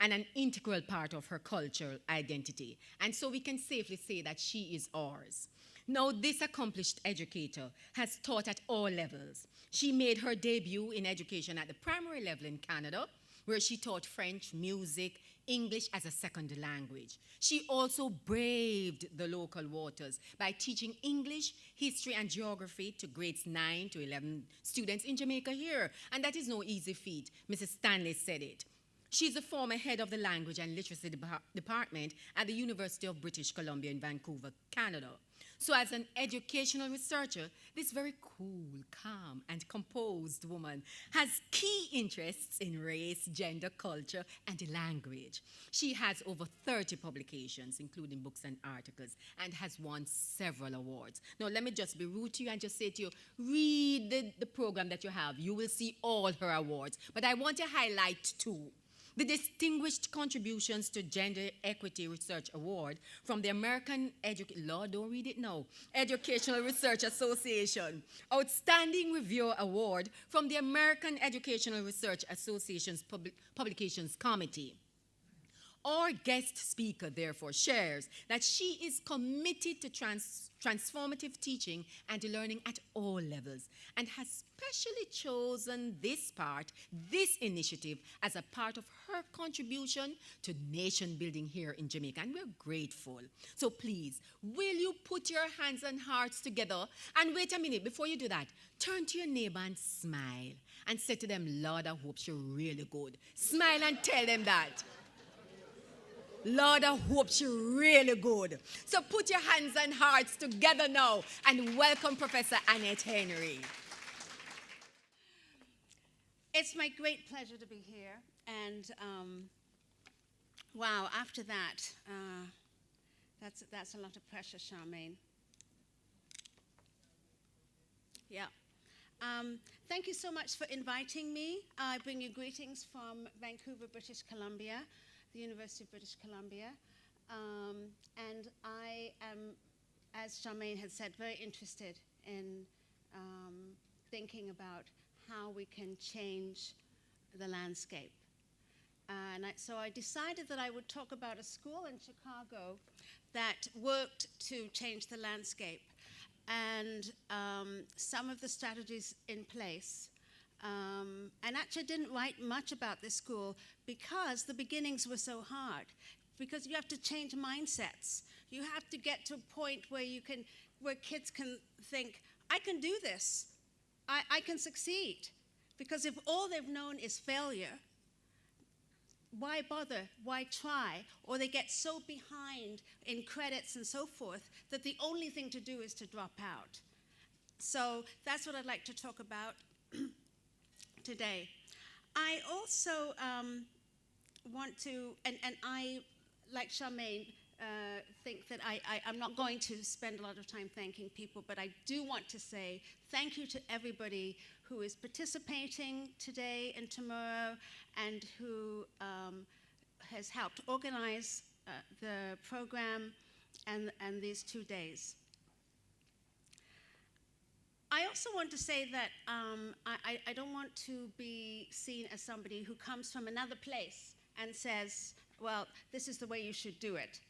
and an integral part of her cultural identity. And so we can safely say that she is ours. Now, this accomplished educator has taught at all levels. She made her debut in education at the primary level in Canada, where she taught French, music, English as a second language. She also braved the local waters by teaching English, history, and geography to grades 9 to 11 students in Jamaica here. And that is no easy feat. Mrs. Stanley said it. She's a former head of the Language and Literacy Department at the University of British Columbia in Vancouver, Canada. So as an educational researcher, this very cool, calm, and composed woman has key interests in race, gender, culture, and language. She has over 30 publications, including books and articles, and has won several awards. Now, let me just be rude to you and just say to you, read the program that you have. You will see all her awards. But I want to highlight two. The Distinguished Contributions to Gender Equity Research Award from the American Educational Research Association. Outstanding Reviewer Award from the American Educational Research Association's Publications Committee. Our guest speaker, therefore, shares that she is committed to transformative teaching and learning at all levels, and has specially chosen this initiative, as a part of her contribution to nation building here in Jamaica, and we're grateful. So please, will you put your hands and hearts together? And wait a minute, before you do that, turn to your neighbor and smile, and say to them, Lord, I hope you're really good. Smile and tell them that. Lord, I hope you're really good. So put your hands and hearts together now and welcome Professor Annette Henry. It's my great pleasure to be here. And wow, after that, that's a lot of pressure, Charmaine. Yeah. Thank you so much for inviting me. I bring you greetings from Vancouver, British Columbia, the University of British Columbia. And I am, as Charmaine had said, very interested in thinking about how we can change the landscape. So I decided that I would talk about a school in Chicago that worked to change the landscape, and some of the strategies in place. And actually didn't write much about this school because the beginnings were so hard. Because you have to change mindsets. You have to get to a point where kids can think, I can do this. I can succeed. Because if all they've known is failure, why bother? Why try? Or they get so behind in credits and so forth that the only thing to do is to drop out. So that's what I'd like to talk about today. I also want to, and I, like Charmaine, think that I'm not going to spend a lot of time thanking people, but I do want to say thank you to everybody who is participating today and tomorrow, and who has helped organize the program and these 2 days. I also want to say that I don't want to be seen as somebody who comes from another place and says, well, this is the way you should do it.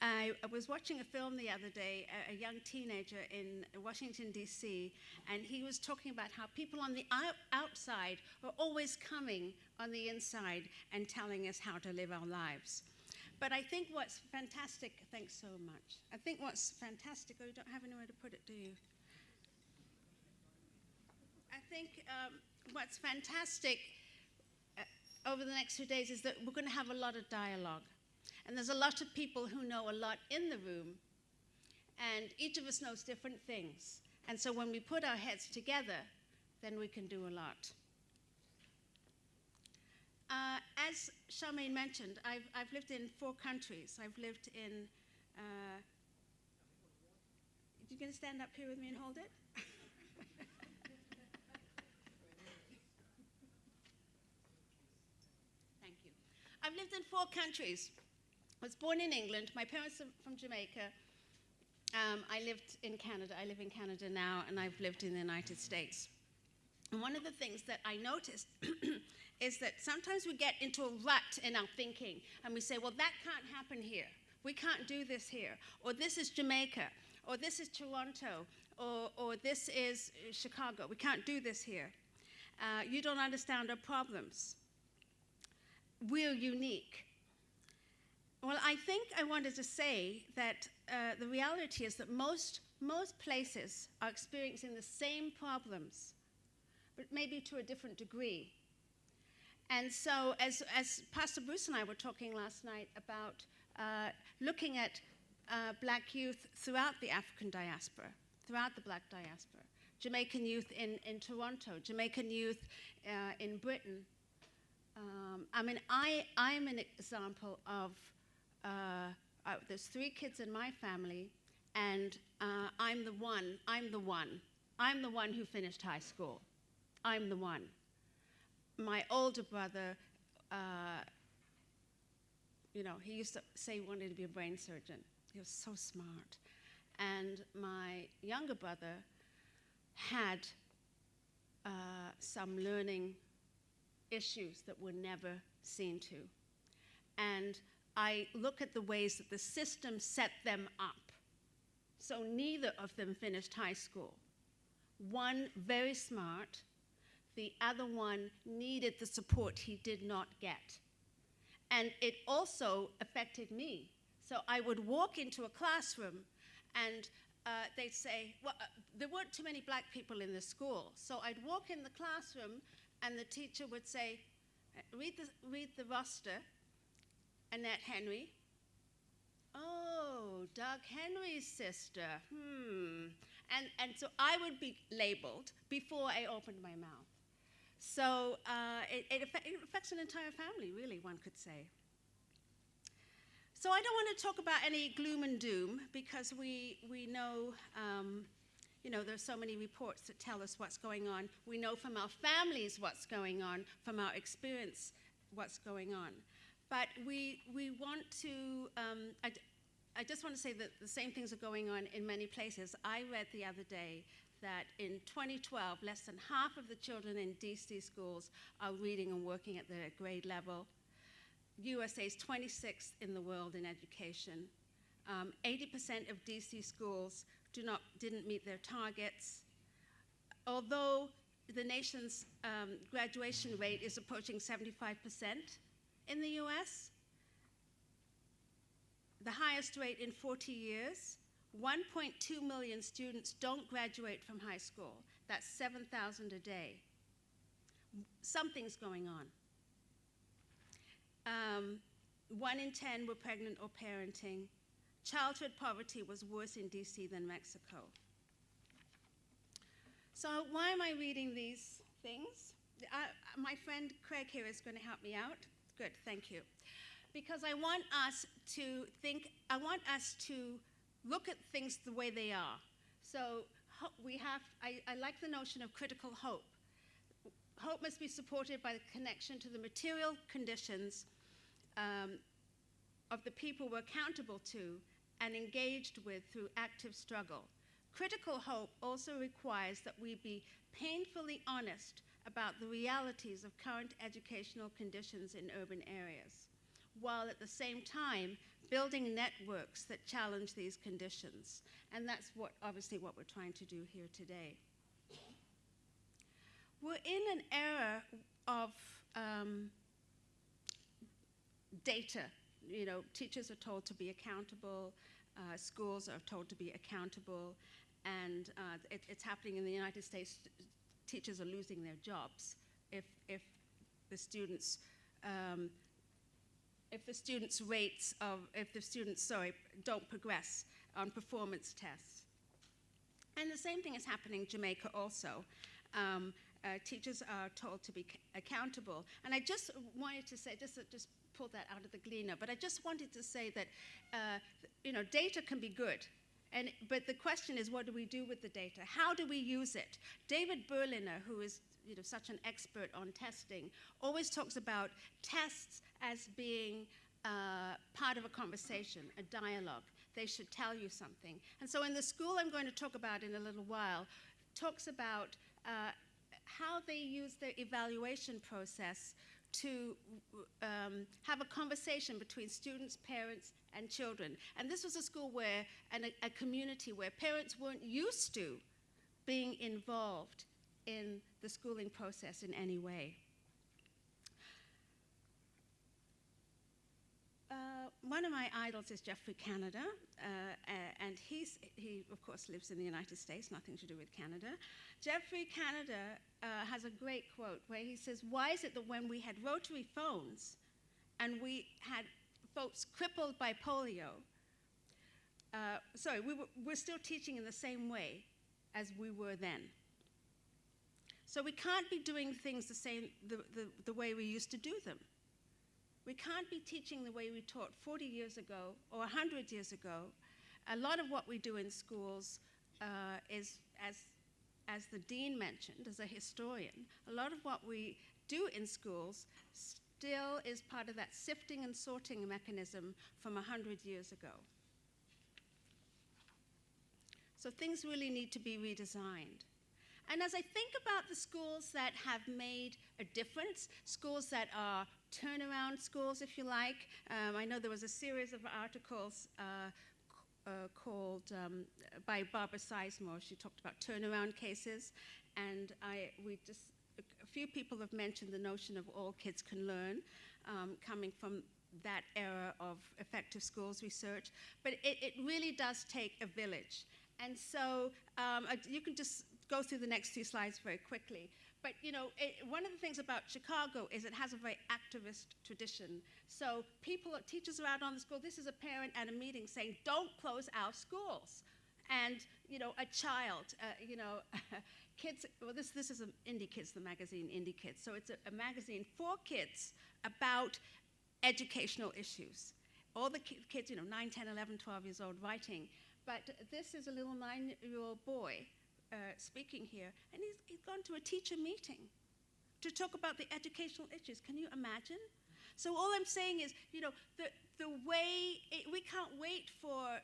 I was watching a film the other day, a young teenager in Washington, D.C., and he was talking about how people on the outside are always coming on the inside and telling us how to live our lives. But I think what's fantastic, thanks so much. I think what's fantastic, oh, you don't have anywhere to put it, do you? I think what's fantastic over the next few days is that we're going to have a lot of dialogue. And there's a lot of people who know a lot in the room, and each of us knows different things. And so when we put our heads together, then we can do a lot. As Charmaine mentioned, I've lived in 4 countries. I've lived in, you going to stand up here with me and hold it? Thank you. I've lived in 4 countries. I was born in England. My parents are from Jamaica. I lived in Canada. I live in Canada now, and I've lived in the United States. And one of the things that I noticed is that sometimes we get into a rut in our thinking, and we say, well, that can't happen here. We can't do this here. Or this is Jamaica. Or this is Toronto. Or this is Chicago. We can't do this here. You don't understand our problems. We're unique. Well, I think I wanted to say that the reality is that most places are experiencing the same problems, but maybe to a different degree. And so as Pastor Bruce and I were talking last night about looking at black youth throughout the African diaspora, throughout the black diaspora, Jamaican youth in Toronto, Jamaican youth in Britain. I mean, I'm an example of, there's 3 kids in my family, and I'm the one who finished high school. I'm the one. My older brother, he used to say he wanted to be a brain surgeon. He was so smart. And my younger brother had some learning issues that were never seen to. And I look at the ways that the system set them up. So neither of them finished high school. One very smart, the other one needed the support he did not get. And it also affected me. So I would walk into a classroom and they'd say, well, there weren't too many black people in the school. So I'd walk in the classroom and the teacher would say, read the roster, Annette Henry. Oh, Doug Henry's sister. And so I would be labeled before I opened my mouth. So it affects an entire family, really, one could say. So I don't want to talk about any gloom and doom, because we know, there's so many reports that tell us what's going on. We know from our families what's going on, from our experience what's going on. But we want to, I just want to say that the same things are going on in many places. I read the other day that in 2012, less than half of the children in DC schools are reading and working at the grade level. USA is 26th in the world in education. 80% of DC schools didn't meet their targets. Although the nation's graduation rate is approaching 75% in the US, the highest rate in 40 years, 1.2 million students don't graduate from high school. That's 7,000 a day. Something's going on. 1 in 10 were pregnant or parenting. Childhood poverty was worse in DC than Mexico. So why am I reading these things? My friend Craig here is going to help me out. Good, thank you. Because I want us to look at things the way they are. So I like the notion of critical hope. Hope must be supported by the connection to the material conditions of the people we're accountable to and engaged with through active struggle. Critical hope also requires that we be painfully honest about the realities of current educational conditions in urban areas, while at the same time building networks that challenge these conditions. And that's obviously what we're trying to do here today. We're in an era of data. Teachers are told to be accountable, schools are told to be accountable, and it's happening in the United States. Teachers are losing their jobs if the students don't progress on performance tests. And the same thing is happening in Jamaica also. teachers are told to be accountable. And I just wanted to say, just pull that out of the Gleaner, but I just wanted to say that, data can be good. But the question is, what do we do with the data? How do we use it? David Berliner, who is such an expert on testing, always talks about tests as being part of a conversation, a dialogue. They should tell you something. And so in the school I'm going to talk about in a little while, talks about how they use their evaluation process to have a conversation between students, parents, and children. And this was a school where, and a community where parents weren't used to being involved in the schooling process in any way. One of my idols is Geoffrey Canada, and he, of course, lives in the United States, nothing to do with Canada. Geoffrey Canada has a great quote where he says, "Why is it that when we had rotary phones and we had folks crippled by polio, we're still teaching in the same way as we were then?" So we can't be doing things the way we used to do them. We can't be teaching the way we taught 40 years ago or 100 years ago. A lot of what we do in schools is, as the dean mentioned, as a historian, a lot of what we do in schools still is part of that sifting and sorting mechanism from 100 years ago. So things really need to be redesigned. And as I think about the schools that have made a difference, schools that are turnaround schools, if you like, I know there was a series of articles called by Barbara Sizemore. She talked about turnaround cases, and a few people have mentioned the notion of all kids can learn, coming from that era of effective schools research. But it really does take a village. And so you can just go through the next few slides very quickly. But one of the things about Chicago is it has a very activist tradition. So teachers are out on the school. This is a parent at a meeting saying, "Don't close our schools." And a child, kids. Well, this is Indie Kids, the magazine Indie Kids. So it's a magazine for kids about educational issues. All the kids, 9, 10, 11, 12 years old, writing. But this is a little 9-year-old boy speaking here, and he's gone to a teacher meeting to talk about the educational issues. Can you imagine? So all I'm saying is, the way, we can't wait for,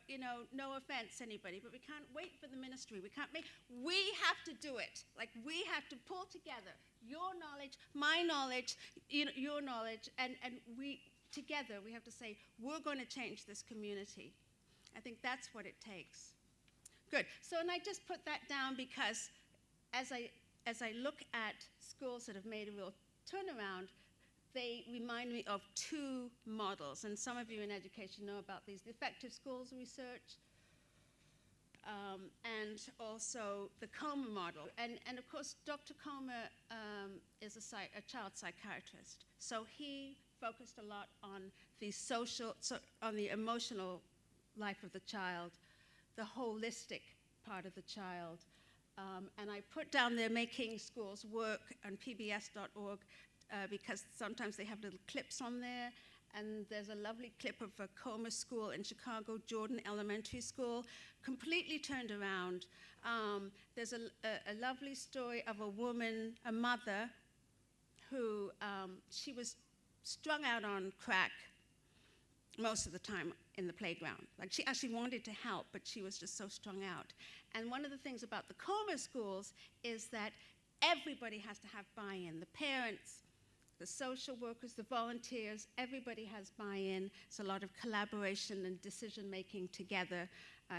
no offense anybody, but we can't wait for the ministry. We have to do it. Like, we have to pull together your knowledge, my knowledge, your knowledge, and together we have to say, we're going to change this community. I think that's what it takes. Good. So, and I just put that down because as I look at schools that have made a real turnaround, they remind me of two models, and some of you in education know about these: the effective schools research, and also the Comer model. And of course, Dr. Comer is a child psychiatrist, so he focused a lot on on the emotional life of the child, the holistic part of the child. And I put down there Making Schools Work on pbs.org because sometimes they have little clips on there. And there's a lovely clip of a Comer school in Chicago, Jordan Elementary School, completely turned around. There's a lovely story of a woman, a mother, who she was strung out on crack most of the time in the playground. Like, she actually wanted to help, but she was just so strung out. And one of the things about the Comer schools is that everybody has to have buy-in. The parents, the social workers, the volunteers, everybody has buy-in. It's a lot of collaboration and decision-making together.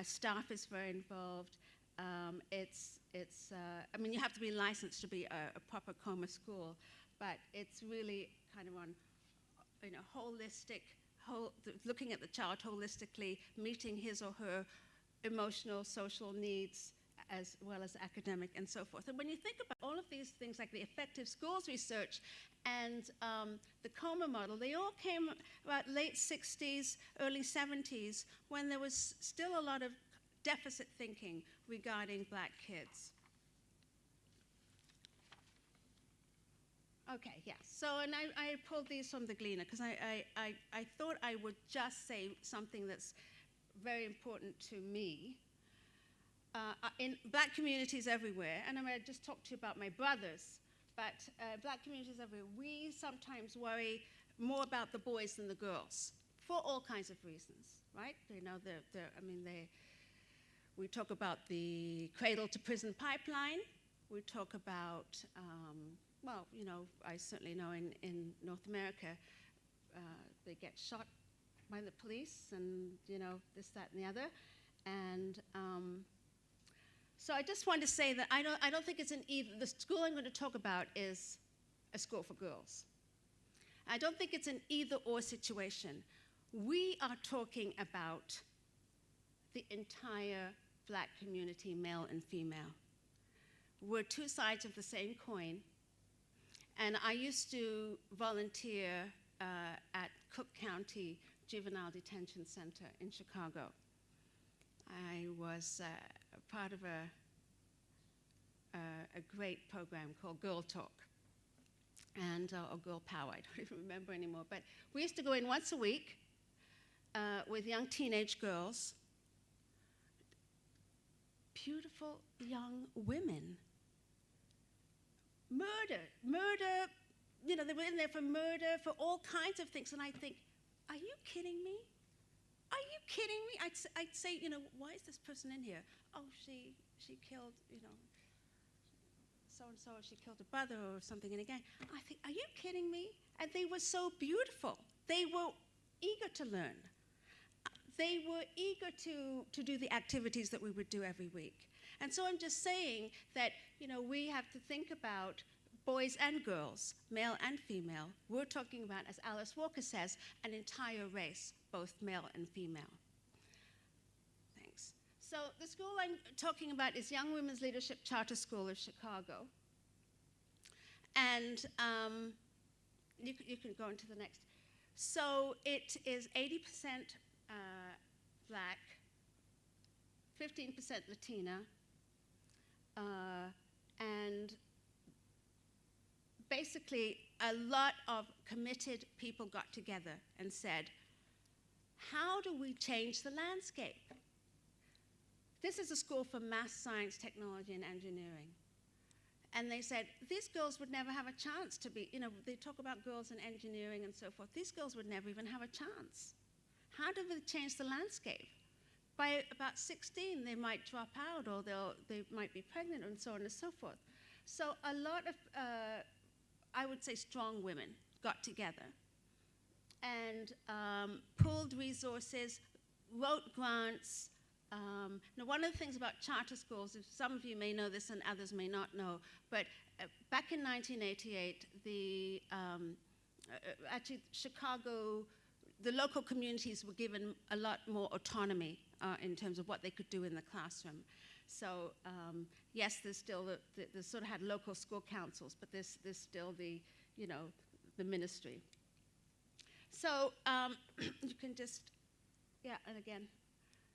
Staff is very involved. You have to be licensed to be a proper Comer school, but it's really kind of on, holistic, looking at the child holistically, meeting his or her emotional, social needs, as well as academic and so forth. And when you think about all of these things, like the effective schools research and the Comer model, they all came about late 60s, early 70s, when there was still a lot of deficit thinking regarding black kids. Okay, yeah. So, and I pulled these from the Gleaner because I thought I would just say something that's very important to me. In black communities everywhere, and I just talked to you about my brothers, but black communities everywhere, we sometimes worry more about the boys than the girls for all kinds of reasons, right? You know, we talk about the cradle to prison pipeline. We talk about, well, you know, I certainly know in North America, they get shot by the police and, you know, this, that, and the other. And so I just want to say that I don't think it's an either. The school I'm going to talk about is a school for girls. I don't think it's an either-or situation. We are talking about the entire black community, male and female. We're two sides of the same coin. And I used to volunteer at Cook County Juvenile Detention Center in Chicago. I was part of a great program called Girl Talk, and or Girl Power, I don't even remember anymore. But we used to go in once a week with young teenage girls, beautiful young women, murder, you know, they were in there for murder, for all kinds of things. And I think, are you kidding me? Are you kidding me? I'd say, you know, why is this person in here? Oh, she killed, you know, so-and-so, she killed a brother or something. And again, I think, are you kidding me? And they were so beautiful. They were eager to learn. They were eager to do the activities that we would do every week. And so I'm just saying that, you know, we have to think about boys and girls, male and female. We're talking about, as Alice Walker says, an entire race, both male and female. Thanks. So the school I'm talking about is Young Women's Leadership Charter School of Chicago. And you can go into the next. So it is 80% black, 15% Latina, and basically a lot of committed people got together and said, how do we change the landscape? This is a school for math, science, technology, and engineering. And they said, these girls would never have a chance to be, you know, they talk about girls in engineering and so forth. These girls would never even have a chance. How do we change the landscape? By about 16, they might drop out, or they might be pregnant, and so on and so forth. So a lot of, I would say, strong women got together and pooled resources, wrote grants. Now, one of the things about charter schools, if some of you may know this and others may not know, but back in 1988, actually Chicago, the local communities were given a lot more autonomy in terms of what they could do in the classroom. So yes, there's still they sort of had local school councils, but there's still the, you know, the ministry. So you can just, yeah, and again.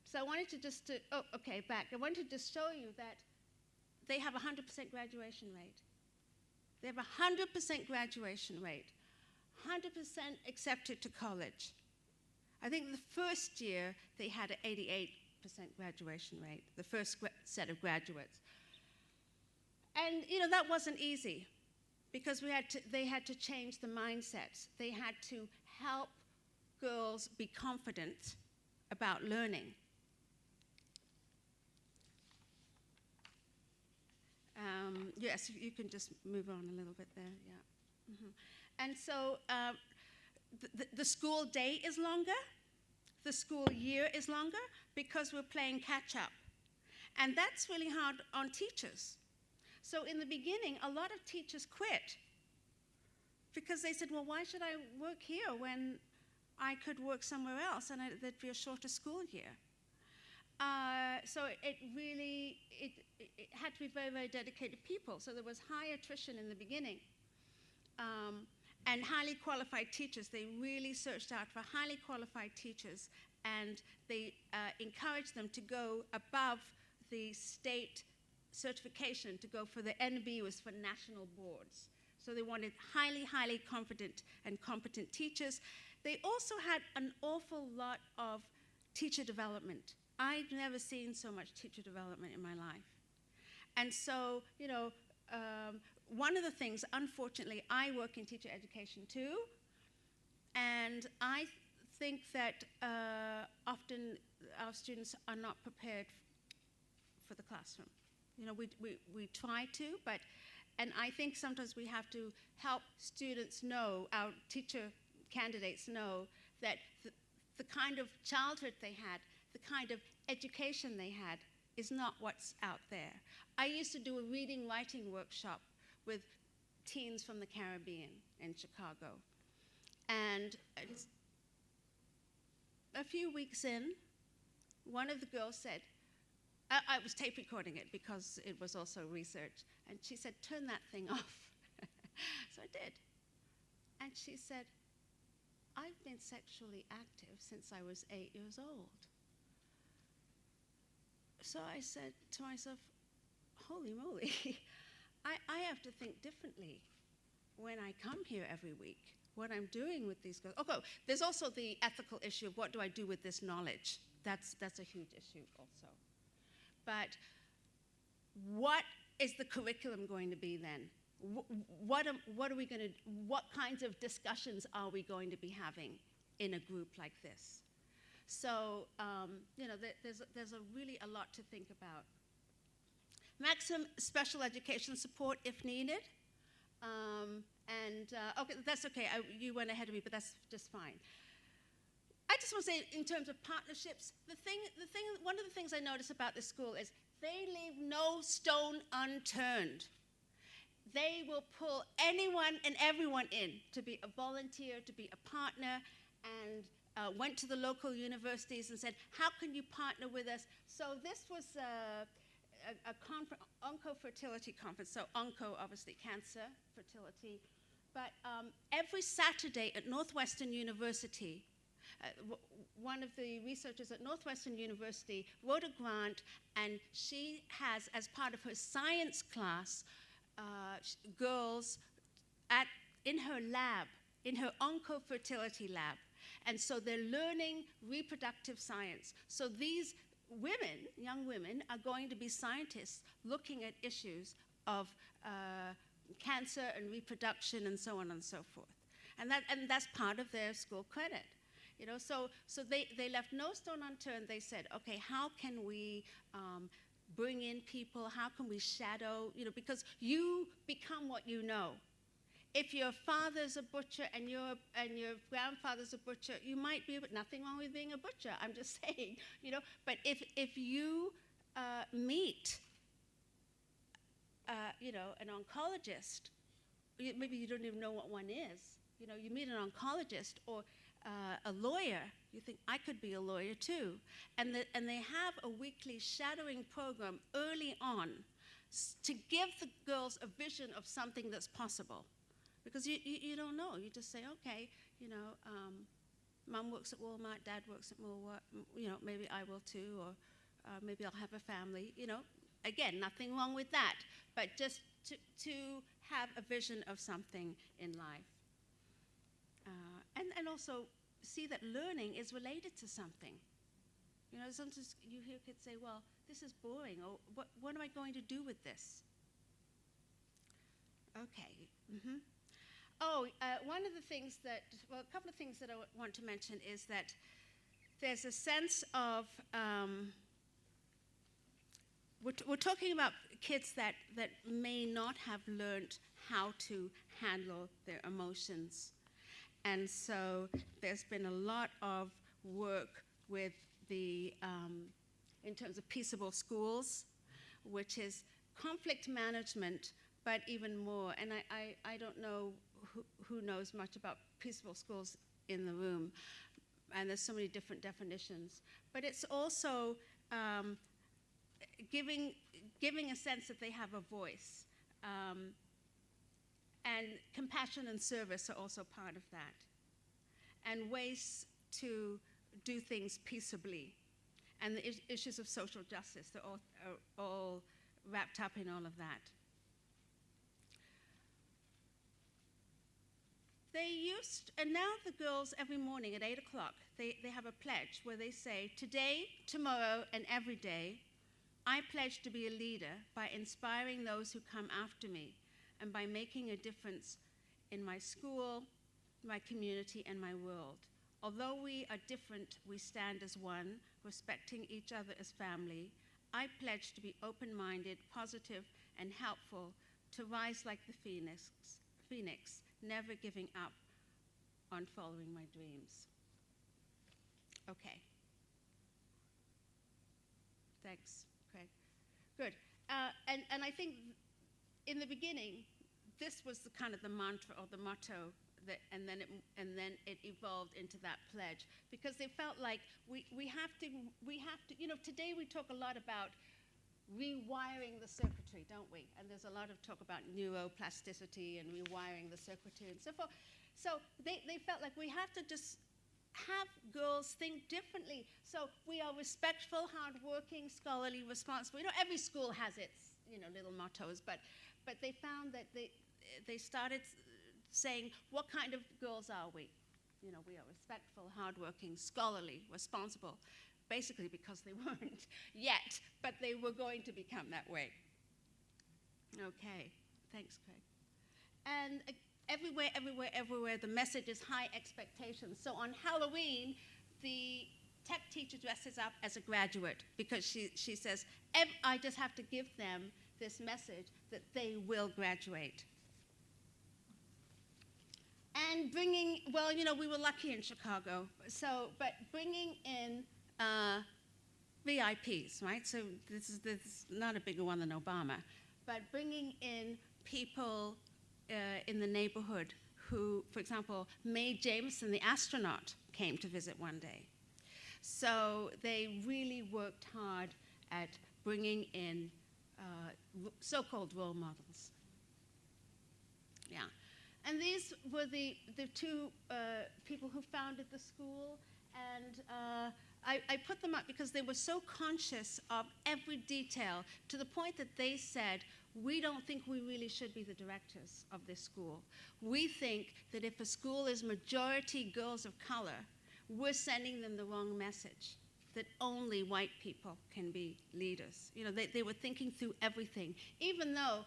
So I wanted to just, oh, okay, back. I wanted to just show you that they have a 100% graduation rate. They have a 100% graduation rate, 100% accepted to college. I think the first year they had an 88% graduation rate, the first set of graduates. And, you know, that wasn't easy because they had to change the mindsets. They had to help girls be confident about learning. Yes, you can just move on a little bit there, yeah. Mm-hmm. And so the school day is longer, the school year is longer, because we're playing catch up. And that's really hard on teachers. So in the beginning, a lot of teachers quit because they said, well, why should I work here when I could work somewhere else and there'd be a shorter school year? So it really had to be very, very dedicated people. So there was high attrition in the beginning. And highly qualified teachers, they really searched out for highly qualified teachers, and they encouraged them to go above the state certification, to go for the NB, was for national boards. So they wanted highly, highly confident and competent teachers. They also had an awful lot of teacher development. I've never seen so much teacher development in my life. And so, you know, one of the things, unfortunately, I work in teacher education too, and I think that often our students are not prepared for the classroom. You know, we try to, and I think sometimes we have to help students know, our teacher candidates know, that the kind of childhood they had, the kind of education they had, is not what's out there. I used to do a reading writing workshop with teens from the Caribbean in Chicago. And a few weeks in, one of the girls said, I was tape recording it because it was also research, and she said, turn that thing off. So I did. And she said, I've been sexually active since I was 8 years old. So I said to myself, holy moly, I have to think differently when I come here every week, what I'm doing with these girls. Okay, there's also the ethical issue of what do I do with this knowledge? That's a huge issue also. But what is the curriculum going to be then? What are we going to, what kinds of discussions are we going to be having in a group like this? So, you know, there's really a lot to think about. Maximum special education support if needed. Okay, that's okay, you went ahead of me, but that's just fine. I just want to say, in terms of partnerships, one of the things I notice about this school is they leave no stone unturned. They will pull anyone and everyone in to be a volunteer, to be a partner, and went to the local universities and said, how can you partner with us? So this was a onco-fertility conference, so onco, obviously cancer, fertility. But every Saturday at Northwestern University, one of the researchers at Northwestern University wrote a grant, and she has, as part of her science class, girls in her lab, in her onco-fertility lab. And so they're learning reproductive science. So these women, young women, are going to be scientists looking at issues of cancer and reproduction and so on and so forth. And that's part of their school credit. You know, so they left no stone unturned. They said, okay, how can we bring in people? How can we shadow? You know, because you become what you know. If your father's a butcher and your grandfather's a butcher, you might be, but nothing wrong with being a butcher. I'm just saying, you know. But if you meet, you know, an oncologist, maybe you don't even know what one is. You know, you meet an oncologist or a lawyer, you think, I could be a lawyer too. And they have a weekly shadowing program early on to give the girls a vision of something that's possible. Because you don't know. You just say, okay, you know, mom works at Walmart, dad works at Walmart, you know, maybe I will too, or maybe I'll have a family. You know, again, nothing wrong with that, but just to have a vision of something in life. And also see that learning is related to something. You know, sometimes you hear kids say, well, this is boring, or what am I going to do with this? Okay. Mm-hmm. Oh, one of the things that, well, a couple of things that I want to mention is that there's a sense of, we're talking about kids that may not have learned how to handle their emotions. And so there's been a lot of work with the, in terms of peaceable schools, which is conflict management, but even more. And I don't know who knows much about peaceable schools in the room, and there's so many different definitions. But it's also giving a sense that they have a voice. And compassion and service are also part of that. And ways to do things peaceably. And the issues of social justice, they're all wrapped up in all of that. they used, and now the girls every morning at 8 o'clock, they have a pledge where they say, today, tomorrow, and every day, I pledge to be a leader by inspiring those who come after me and by making a difference in my school, my community, and my world. Although we are different, we stand as one, respecting each other as family. I pledge to be open-minded, positive, and helpful, to rise like the phoenix, never giving up on following my dreams. Okay. Thanks, Craig. Good. And I think in the beginning, this was the kind of the mantra or the motto, and then it evolved into that pledge, because they felt like we have to, you know, today we talk a lot about rewiring the circuitry, don't we? And there's a lot of talk about neuroplasticity and rewiring the circuitry and so forth. So they felt like we have to just have girls think differently. So we are respectful, hardworking, scholarly, responsible. You know, every school has its, you know, little mottos, but they found that they started saying, what kind of girls are we? You know, we are respectful, hardworking, scholarly, responsible, basically because they weren't yet, but they were going to become that way. Okay, thanks, Craig. And everywhere, the message is high expectations. So on Halloween, the tech teacher dresses up as a graduate because she says, I just have to give them this message that they will graduate. And bringing, well, you know, we were lucky in Chicago, but bringing in VIPs, right? So this is not a bigger one than Obama, but bringing in people in the neighborhood who, for example, Mae Jemison, the astronaut, came to visit one day. So they really worked hard at bringing in so-called role models. Yeah. And these were the two people who founded the school, and I put them up because they were so conscious of every detail, to the point that they said, we don't think we really should be the directors of this school. We think that if a school is majority girls of color, we're sending them the wrong message, that only white people can be leaders. You know, they were thinking through everything, even though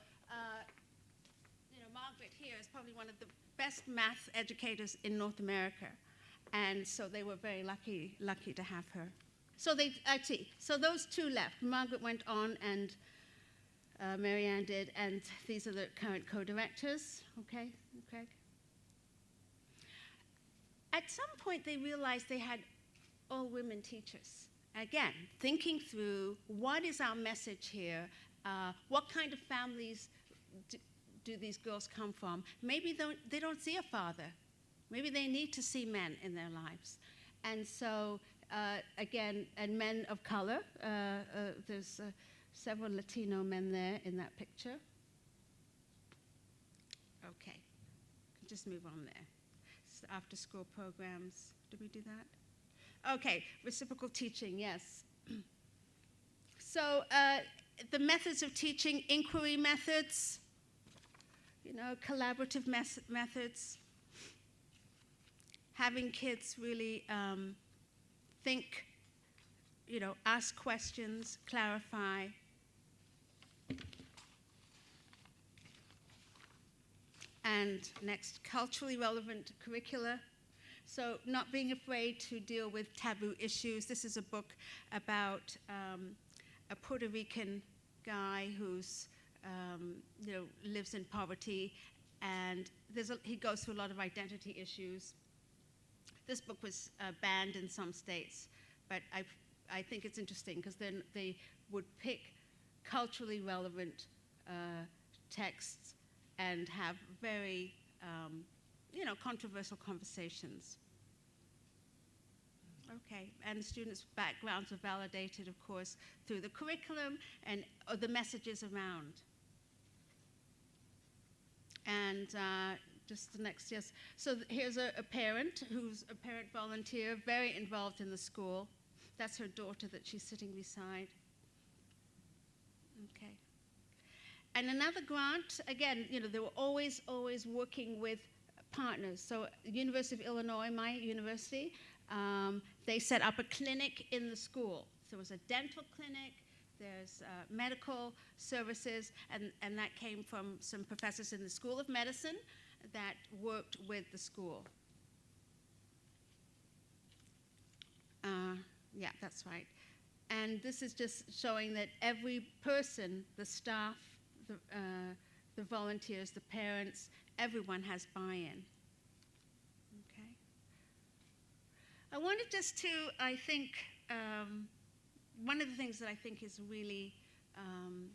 Margaret here is probably one of the best math educators in North America. And so they were very lucky to have her. So so those two left. Margaret went on, and Marianne did, and these are the current co-directors. Okay, Craig? At some point, they realized they had all women teachers. Again, thinking through, what is our message here? What kind of families do these girls come from? Maybe they don't see a father. Maybe they need to see men in their lives. And so, again, and men of color, there's several Latino men there in that picture. Okay, just move on there. After school programs, did we do that? Okay, reciprocal teaching, yes. So the methods of teaching, inquiry methods, you know, collaborative methods, having kids really think, you know, ask questions, clarify. And next, culturally relevant curricula. So not being afraid to deal with taboo issues. This is a book about a Puerto Rican guy who's lives in poverty, and he goes through a lot of identity issues. This book was banned in some states, but I think it's interesting because then they would pick culturally relevant texts and have very controversial conversations. Okay, and students' backgrounds are validated, of course, through the curriculum and the messages around. And just the next, yes. So here's a parent who's a parent volunteer, very involved in the school. That's her daughter that she's sitting beside. Okay. And another grant, again, they were always working with partners. So University of Illinois, my university, they set up a clinic in the school. So it was a dental clinic, there's medical services, and that came from some professors in the School of Medicine that worked with the school. Yeah, that's right. And this is just showing that every person, the staff, the volunteers, the parents, everyone has buy-in. Okay. I wanted just to, I think, one of the things that I think is really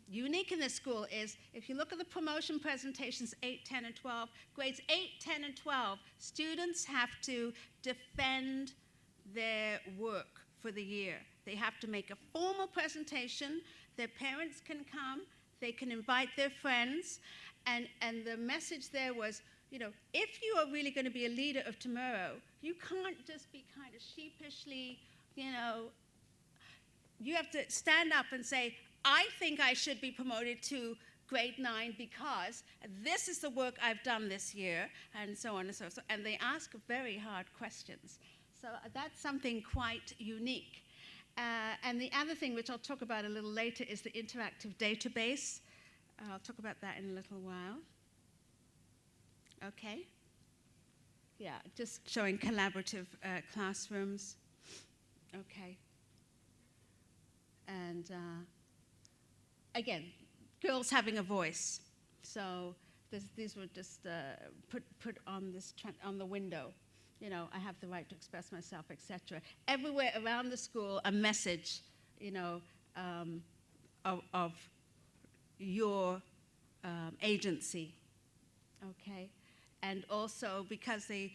unique in this school is if you look at the promotion presentations 8, 10, and 12, grades 8, 10, and 12, students have to defend their work for the year. They have to make a formal presentation. Their parents can come. They can invite their friends. And the message there was, you know, if you are really going to be a leader of tomorrow, you can't just be kind of sheepishly, you know, you have to stand up and say, I think I should be promoted to grade 9 because this is the work I've done this year, and so on and so forth. And they ask very hard questions. So that's something quite unique. And the other thing, which I'll talk about a little later, is the interactive database. I'll talk about that in a little while. Okay. Yeah, just showing collaborative classrooms. Okay. And again, girls having a voice. So these were just put on this on the window. You know, I have the right to express myself, etc. Everywhere around the school, a message, you know, of your agency, okay? And also because they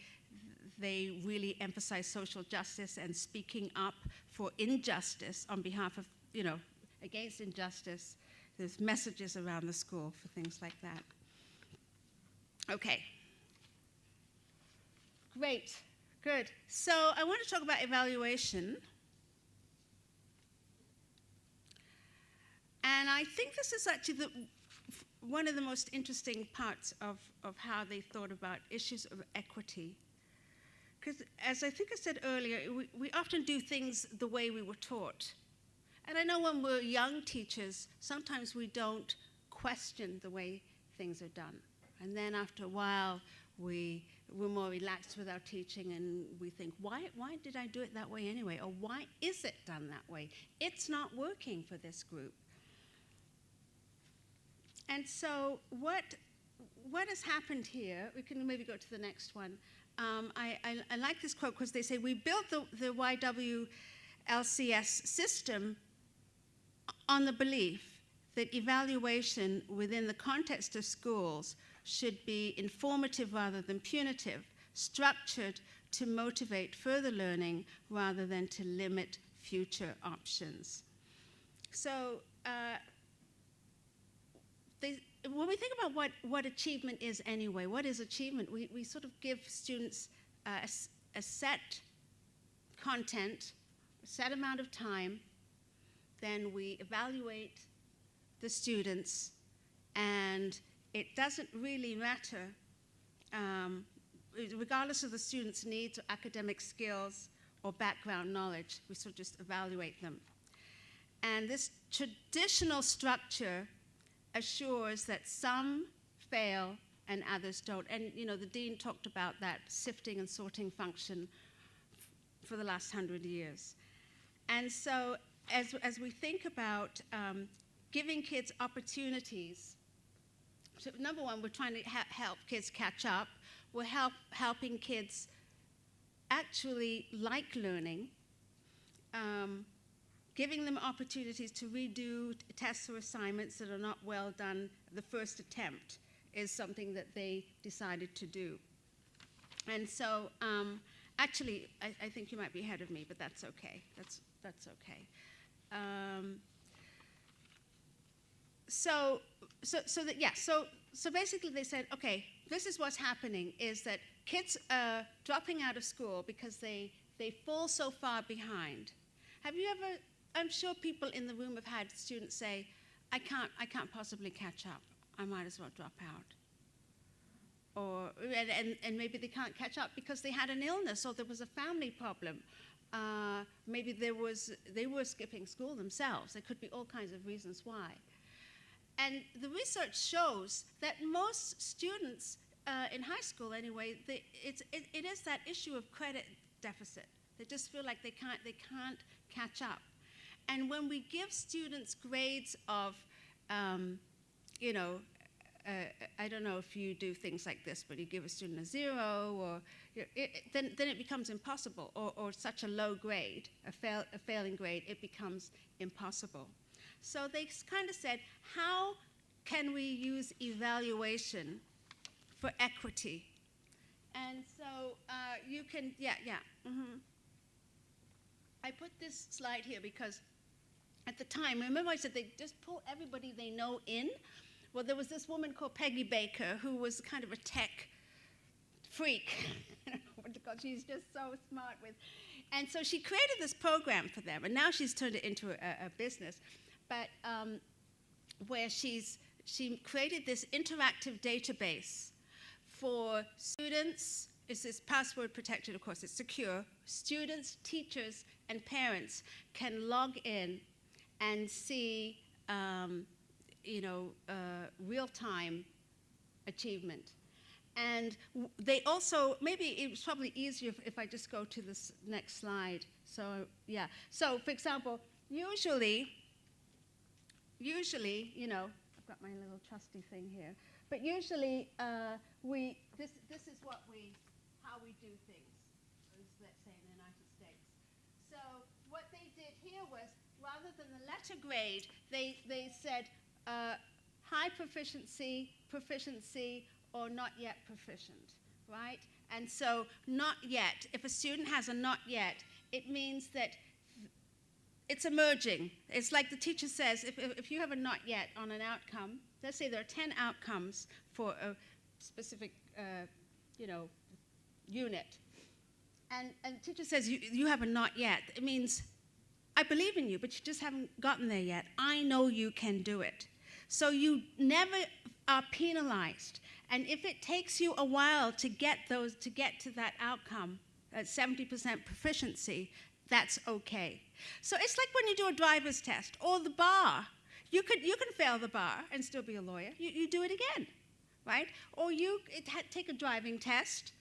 really emphasize social justice and speaking up for injustice on behalf of, you know, against injustice, there's messages around the school for things like that. Okay. Great, good. So I want to talk about evaluation. And I think this is actually one of the most interesting parts of how they thought about issues of equity. Because as I think I said earlier, we often do things the way we were taught. And I know when we're young teachers, sometimes we don't question the way things are done. And then after a while, we're more relaxed with our teaching and we think, why did I do it that way anyway? Or why is it done that way? It's not working for this group. And so what has happened here, we can maybe go to the next one. I like this quote because they say, we built the YWLCS system on the belief that evaluation within the context of schools should be informative rather than punitive, structured to motivate further learning rather than to limit future options. So when we think about what achievement is anyway, what is achievement? We sort of give students a set content, a set amount of time, then we evaluate the students, and it doesn't really matter, regardless of the student's needs or academic skills or background knowledge, we sort of just evaluate them. And this traditional structure assures that some fail and others don't. And you know, the dean talked about that sifting and sorting function for the last 100 years. And so as we think about giving kids opportunities, so number one, we're trying to help kids catch up. We're helping kids actually like learning, giving them opportunities to redo tests or assignments that are not well done the first attempt is something that they decided to do. And so actually, I think you might be ahead of me, but that's okay. That's okay. So basically they said, okay, this is what's happening, is that kids are dropping out of school because they fall so far behind. Have you ever, I'm sure people in the room have had students say, I can't possibly catch up. I might as well drop out. and maybe they can't catch up because they had an illness or there was a family problem. Maybe they were skipping school themselves. There could be all kinds of reasons why. And the research shows that most students in high school, anyway, it is that issue of credit deficit. They just feel like they can't catch up. And when we give students grades of, I don't know if you do things like this, but you give a student a 0, or then it becomes impossible, or such a low grade, a failing grade, it becomes impossible. So they kind of said, how can we use evaluation for equity? And so you can, I put this slide here because at the time, remember I said they just pull everybody they know in? Well, there was this woman called Peggy Baker who was kind of a tech freak because she's just so smart with. And so she created this program for them, and now she's turned it into a business. But where she created this interactive database for students. It's password protected, of course, it's secure. Students, teachers, and parents can log in and see real-time achievement. And they also, maybe it was probably easier if I just go to this next slide. So, yeah. So, for example, usually, I've got my little trusty thing here, but usually this is how we do things, let's say in the United States. So what they did here was, rather than the letter grade, they said high proficiency, or not yet proficient, right? And so not yet, if a student has a not yet, it means that it's emerging. It's like the teacher says, if you have a not yet on an outcome, let's say there are 10 outcomes for a specific unit, and the teacher says you have a not yet, it means I believe in you, but you just haven't gotten there yet. I know you can do it. So you never are penalized. And if it takes you a while to get to that outcome, 70% proficiency, that's okay. So it's like when you do a driver's test or the bar. You can fail the bar and still be a lawyer. You do it again, right? Or take a driving test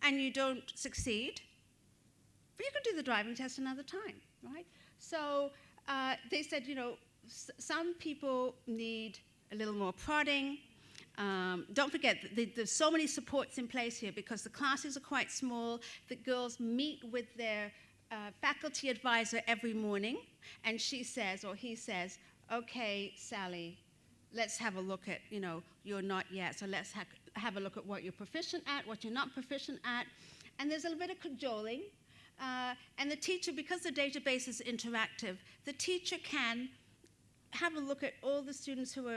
and you don't succeed, but you can do the driving test another time, right? So they said, some people need a little more prodding. Don't forget, there's so many supports in place here because the classes are quite small. The girls meet with their faculty advisor every morning, and she says, or he says, okay, Sally, let's have a look at, you're not yet, so let's have a look at what you're proficient at, what you're not proficient at. And there's a little bit of cajoling. And the teacher, because the database is interactive, the teacher can have a look at all the students who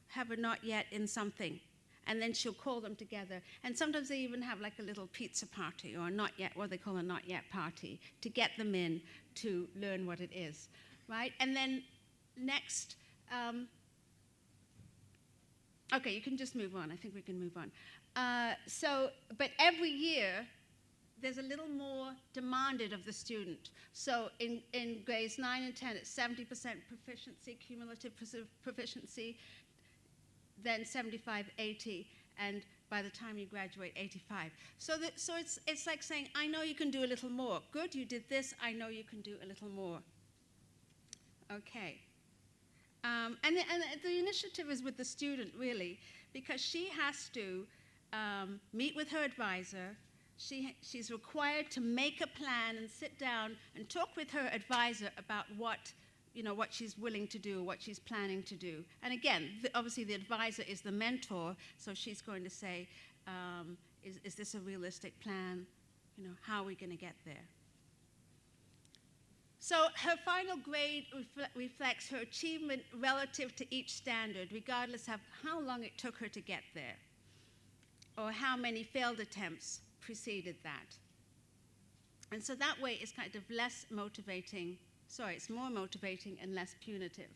have a not yet in something, and then she'll call them together. And sometimes they even have like a little pizza party or a not yet, what they call a not yet party, to get them in to learn what it is, right? And then next, okay, you can just move on. I think we can move on. But every year, there's a little more demanded of the student. So in grades 9 and 10, it's 70% proficiency, cumulative proficiency, then 75, 80, and by the time you graduate, 85. So it's like saying, I know you can do a little more. Good, you did this, I know you can do a little more. Okay. And the initiative is with the student, really, because she has to meet with her advisor. She's required to make a plan and sit down and talk with her advisor about what she's willing to do, what she's planning to do. And again, obviously the advisor is the mentor, so she's going to say, is this a realistic plan? How are we going to get there? So her final grade reflects her achievement relative to each standard, regardless of how long it took her to get there, or how many failed attempts preceded that. And so that way it's kind of less motivating. Sorry, it's more motivating and less punitive.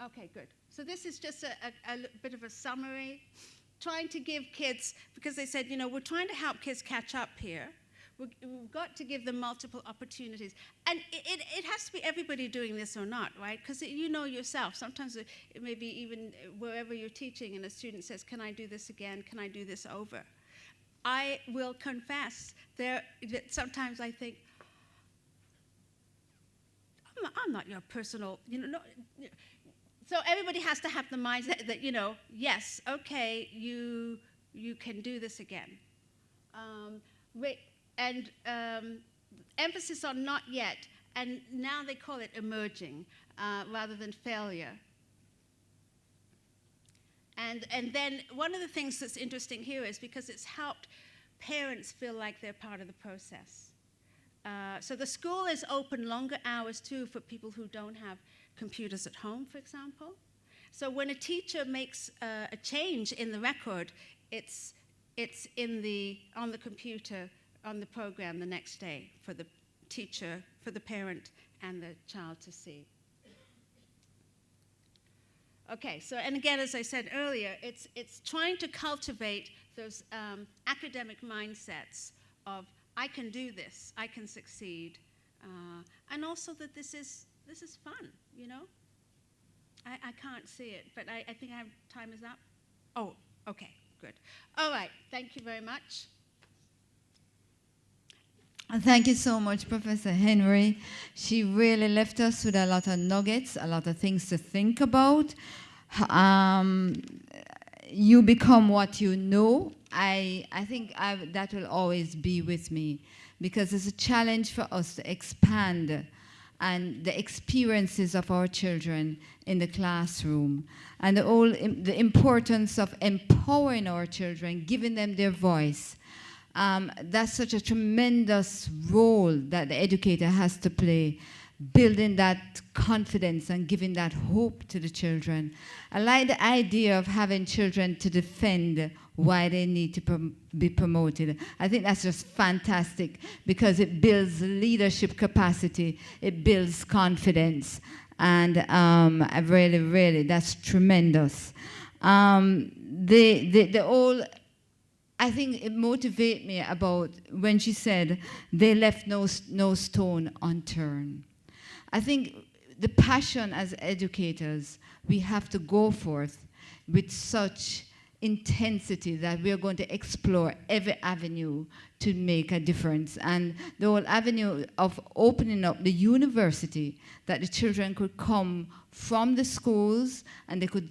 Okay, good. So this is just a bit of a summary trying to give kids, because they said, we're trying to help kids catch up here. We've got to give them multiple opportunities. And it has to be everybody doing this or not, right? Because you know yourself. Sometimes it may be even wherever you're teaching and a student says, can I do this again? Can I do this over? I will confess that sometimes I think, I'm not your personal, So everybody has to have the mindset that, yes, okay, you can do this again. Emphasis on not yet, and now they call it emerging rather than failure. And then one of the things that's interesting here is because it's helped parents feel like they're part of the process. So the school is open longer hours too for people who don't have computers at home, for example. So when a teacher makes a change in the record, it's on the computer, on the program the next day for the teacher, for the parent, and the child to see. Okay, so, and again, as I said earlier, it's trying to cultivate those academic mindsets of, I can do this, I can succeed, and also that this is fun, I can't see it, but I think time is up. Oh, okay, good. All right, thank you very much. Thank you so much, Professor Henry. She really left us with a lot of nuggets, a lot of things to think about. You become what you know. I think that will always be with me, because it's a challenge for us to expand and the experiences of our children in the classroom, and the importance of empowering our children, giving them their voice. That's such a tremendous role that the educator has to play, building that confidence and giving that hope to the children. I like the idea of having children to defend why they need to be promoted. I think that's just fantastic, because it builds leadership capacity, it builds confidence, and really, that's tremendous. I think it motivated me about when she said they left no stone unturned. I think the passion as educators, we have to go forth with such intensity that we are going to explore every avenue to make a difference. And the whole avenue of opening up the university, that the children could come from the schools and they could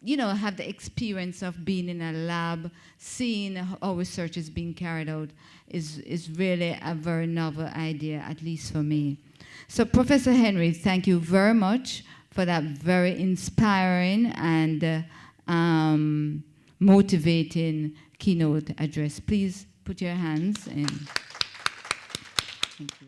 have the experience of being in a lab, seeing how research is being carried out, is really a very novel idea, at least for me. So Professor Henry, thank you very much for that very inspiring and motivating keynote address. Please put your hands in. Thank you.